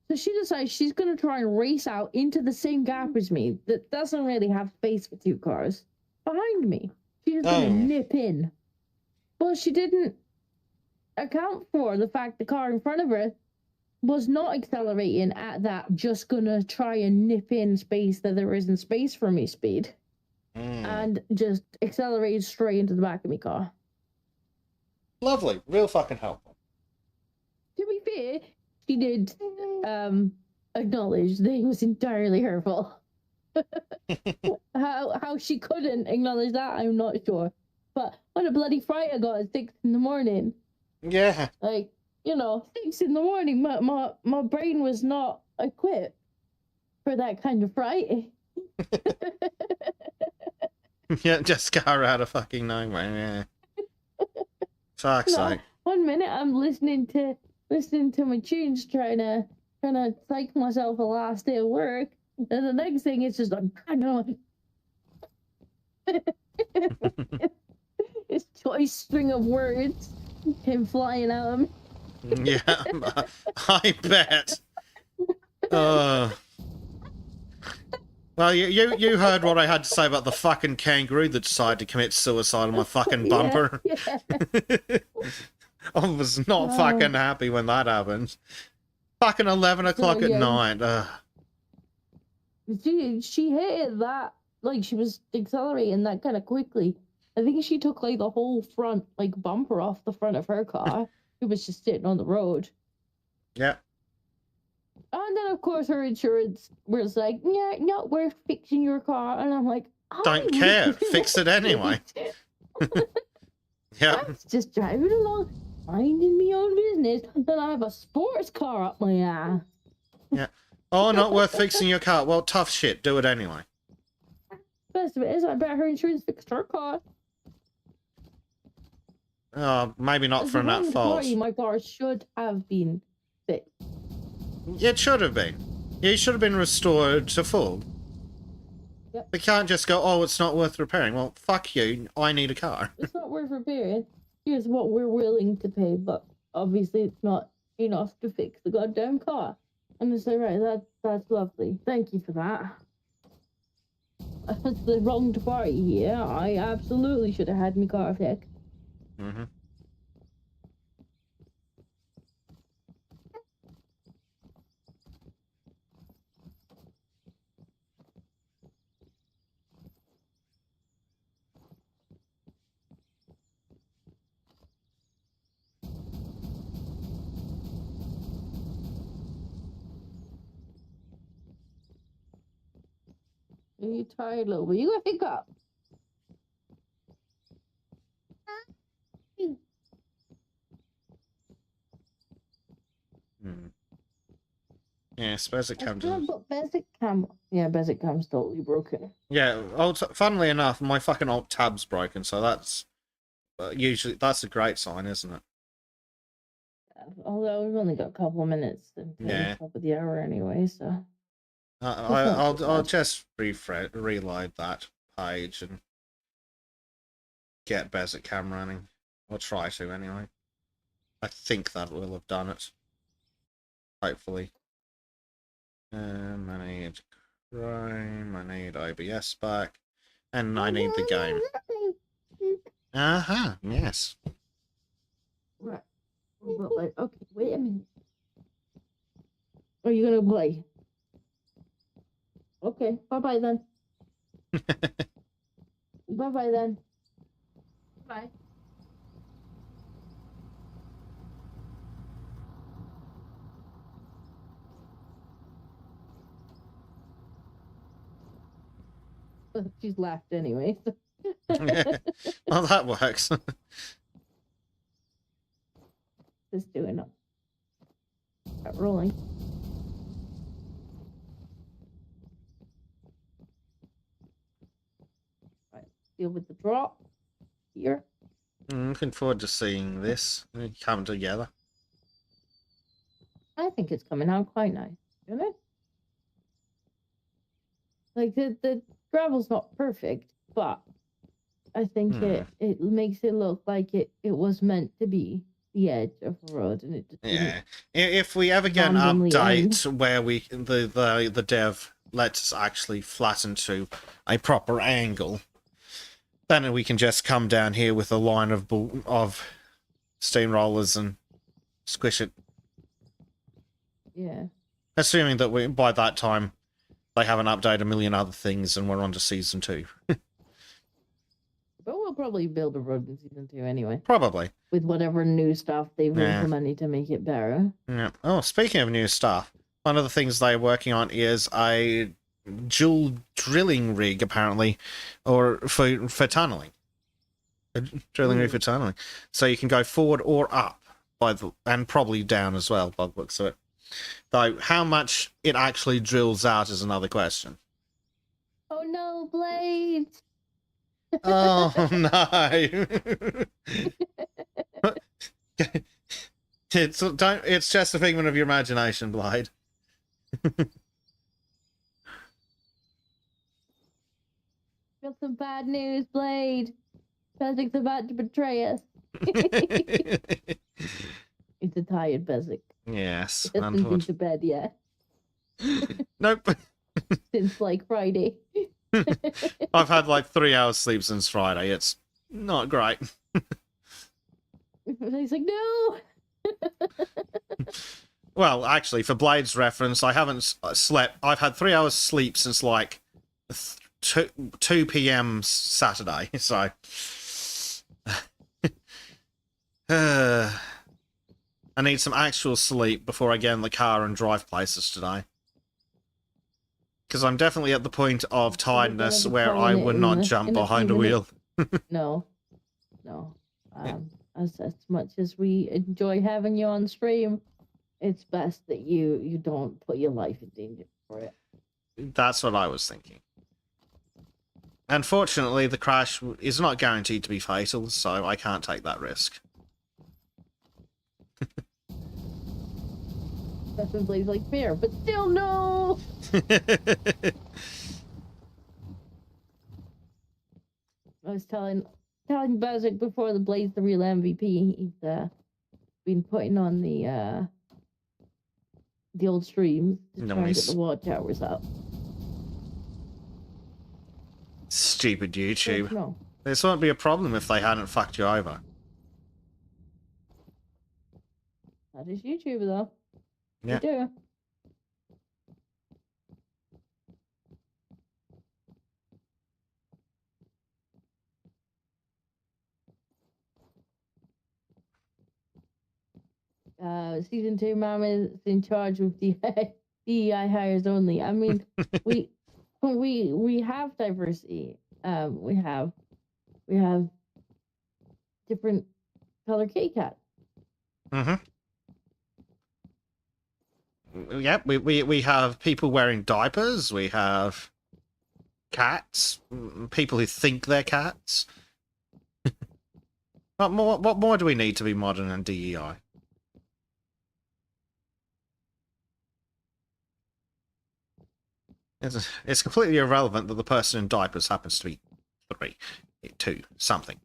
So she decides she's going to try and race out into the same gap as me that doesn't really have space for two cars behind me. She's going to nip in. Well, she didn't account for the fact the car in front of her was not accelerating at that just going to try and nip in space that there isn't space for me speed. And just accelerated straight into the back of my car. Lovely. Real fucking helpful. To be fair, she did acknowledge that it was entirely her fault. How she couldn't acknowledge that, I'm not sure. But what a bloody fright I got at 6 in the morning. Yeah. Like, 6 in the morning, my brain was not equipped for that kind of fright. Yeah, just car out of fucking nowhere. Yeah. Fuck's No, sake. 1 minute I'm listening to my tunes, trying to psych myself a last day of work, and the next thing it's just like, I know. This choice string of words came flying out of me. Yeah, I bet. Well, you heard what I had to say about the fucking kangaroo that decided to commit suicide on my fucking bumper. Yeah. I was not fucking happy when that happened. Fucking 11 o'clock at night. She hit it that, like, she was accelerating that kind of quickly. I think she took, like, the whole front, like, bumper off the front of her car. It was just sitting on the road. Yeah. And then, of course, her insurance was like, yeah, no, we're fixing your car. And I'm like, Don't care. Fix it anyway. Yeah. I was just driving along, minding my own business, and I have a sports car up my ass. Yeah. Oh, not worth fixing your car. Well, tough shit. Do it anyway. Best of it is, I bet her insurance fixed her car. Oh, maybe not from that fault. My car should have been fixed. It should have been. It should have been restored to full. Yep. We can't just go, oh, it's not worth repairing. Well, fuck you. I need a car. It's not worth repairing. Here's what we're willing to pay, but obviously it's not enough to fix the goddamn car. I'm just like, right, that's lovely. Thank you for that. That's the wronged party. Yeah, I absolutely should have had my car fixed. Mm-hmm. Are you tired, little boy? You gotta pick up. Yeah, I suppose it comes. Basic cam. Yeah, basic cam's totally broken. Yeah. Funnily enough, my fucking alt tab's broken, so that's usually that's a great sign, isn't it? Although we've only got a couple of minutes until the top of the hour anyway, so. I'll just reload that page and get basic cam running. I'll try to anyway. I think that will have done it. Hopefully. I need Chrome, I need OBS back, and I need the game. Yes. Right. Okay, wait a minute. Are you gonna play? Okay, bye-bye then. Bye-bye then. Bye. She's laughed anyway. Well, that works. Just doing it. Got rolling. Right, deal with the drop here. I'm looking forward to seeing this come together. I think it's coming out quite nice, isn't it? Like the gravel's not perfect, but I think it makes it look like it was meant to be the edge of the road, and it just If we ever get an update where the dev lets us actually flatten to a proper angle, then we can just come down here with a line of steamrollers and squish it. Yeah. Assuming that by that time they haven't updated a million other things and we're on to season 2. But we'll probably build a road in season 2 anyway. Probably. With whatever new stuff they've implemented to make it better. Yeah. Oh, speaking of new stuff, one of the things they're working on is a dual drilling rig, apparently, or for tunneling. A drilling rig for tunneling. So you can go forward or up, and probably down as well, by the looks of it. Though, how much it actually drills out is another question. Oh no, blades! Oh, no. It's just a figment of your imagination, Blade. Got some bad news, Blade. Bezzik's about to betray us. It's a tired Bezzik. Yes, He hasn't been to bed yet. Nope. Since like Friday. I've had like 3 hours sleep since Friday. It's not great. He's like, no! Well, actually, for Blade's reference, I haven't slept. I've had 3 hours sleep since like 2 p.m. Saturday. So, I need some actual sleep before I get in the car and drive places today. Because I'm definitely at the point of tiredness where I would not jump behind a wheel. No. As much as we enjoy having you on stream, it's best that you don't put your life in danger for it. That's what I was thinking. Unfortunately, the crash is not guaranteed to be fatal, so I can't take that risk. Blade's like, fair, but still no! I was telling Bezic before the Blade's the real MVP. He's been putting on the old streams to try and get the watch hours up. Stupid YouTube. No. This won't be a problem if they hadn't fucked you over. That is YouTube though. Yeah. They do. Season 2 Mom is in charge with the DEI hires only. I mean, we have diversity. We have different color K-Cat. Mm-hmm. Yep, we have people wearing diapers. We have cats. People who think they're cats. What more do we need to be modern and DEI? It's completely irrelevant that the person in diapers happens to be 2, something.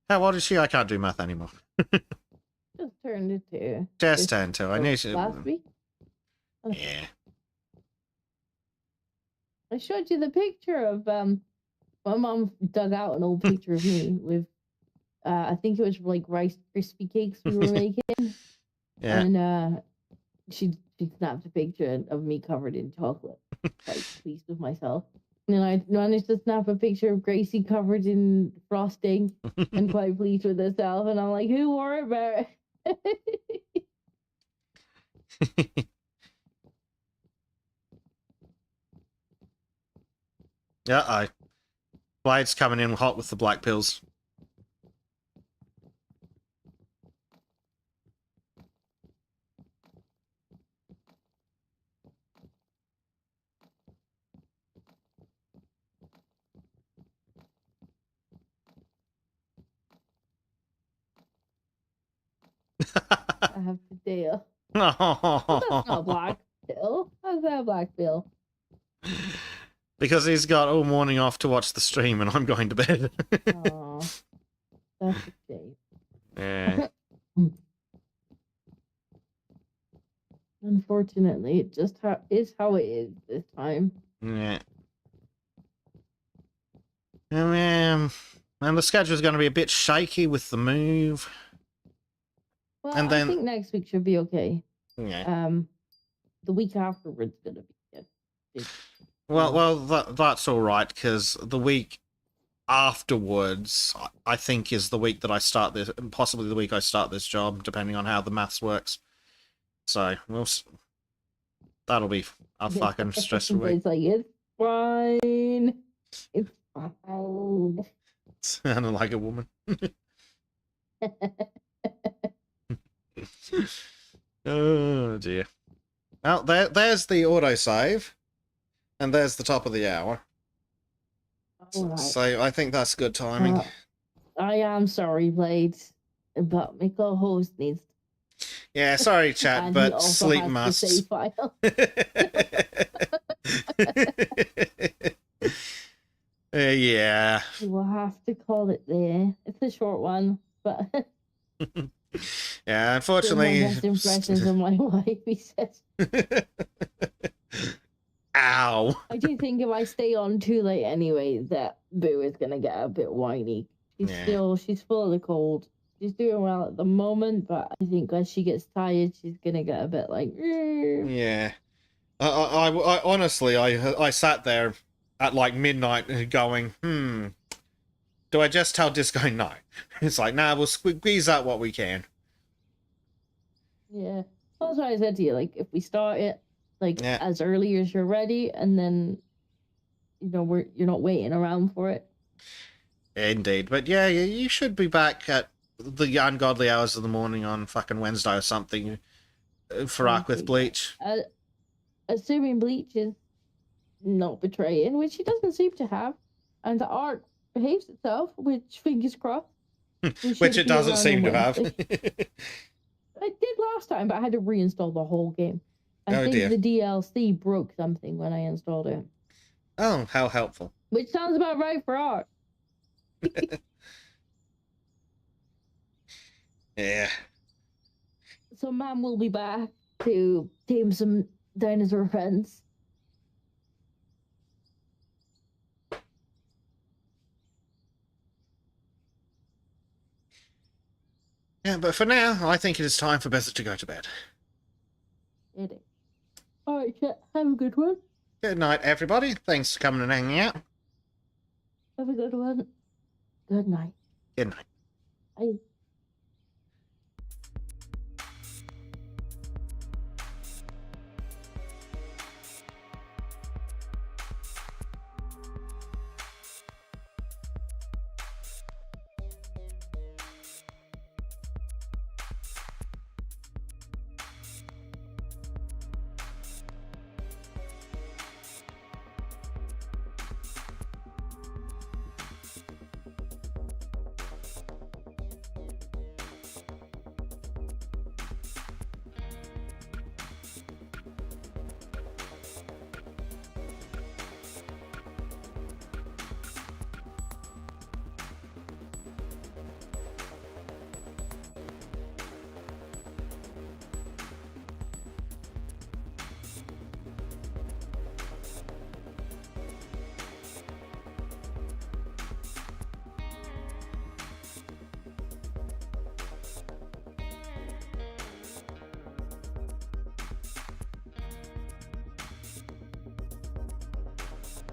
How old is she? I can't do math anymore. Just turned it to. Just turned 2. I knew she... Last week? Yeah. I showed you the picture of, my mom dug out an old picture of me with, I think it was like Rice Krispie cakes we were making. Yeah. And, she snapped a picture of me covered in chocolate. Quite pleased with myself. And then I managed to snap a picture of Gracie covered in frosting and quite pleased with herself. And I'm like, who wore it better? Uh-oh. Blade's coming in hot with the black pills. I have to deal. That's not a black pill. How's that a black pill? Because he's got all morning off to watch the stream and I'm going to bed. Aw, that's a shame. Yeah. Unfortunately, it just is how it is this time. Yeah. And the schedule's going to be a bit shaky with the move. Well, And then- I think next week should be okay. Yeah. The week afterwards gonna be good. Well, that's all right because the week afterwards, I think, is the week that I start this, possibly the week I start this job, depending on how the maths works. So that'll be a fucking stressful week. It's like it's fine. It's fine. Sounding like a woman. Oh dear. Well, there's the autosave, and there's the top of the hour. All right. So I think that's good timing. I am sorry, Blades, but my co-host needs. Yeah, sorry, chat, And he but also sleep has must. the save file. Yeah. We'll have to call it there. It's a short one, but Yeah, doing unfortunately. my best impressions of my wife, he says. Ow. I do think if I stay on too late anyway, that Boo is gonna get a bit whiny. She's full of the cold. She's doing well at the moment, but I think as she gets tired, she's gonna get a bit like. Yeah. I honestly, I sat there at like midnight going, do I just tell Disco no? It's like, nah, we'll squeeze out what we can. Yeah, that's what I said to you. Like, if we start it as early as you're ready, and then you're not waiting around for it. Indeed, but yeah, you should be back at the ungodly hours of the morning on fucking Wednesday or something for Arc with Bleach. Assuming Bleach is not betraying, which he doesn't seem to have, and the Arc behaves itself, which fingers crossed. Which it doesn't seem to have. I did last time, but I had to reinstall the whole game. I think dear. the DLC broke something when I installed it. Oh, how helpful. Which sounds about right for Arc. Yeah. So Mom will be back to tame some dinosaur friends. Yeah, but for now, I think it is time for Bezza to go to bed. It is. Alright, chat. Have a good one. Good night, everybody. Thanks for coming and hanging out. Have a good one. Good night. Good night. Bye.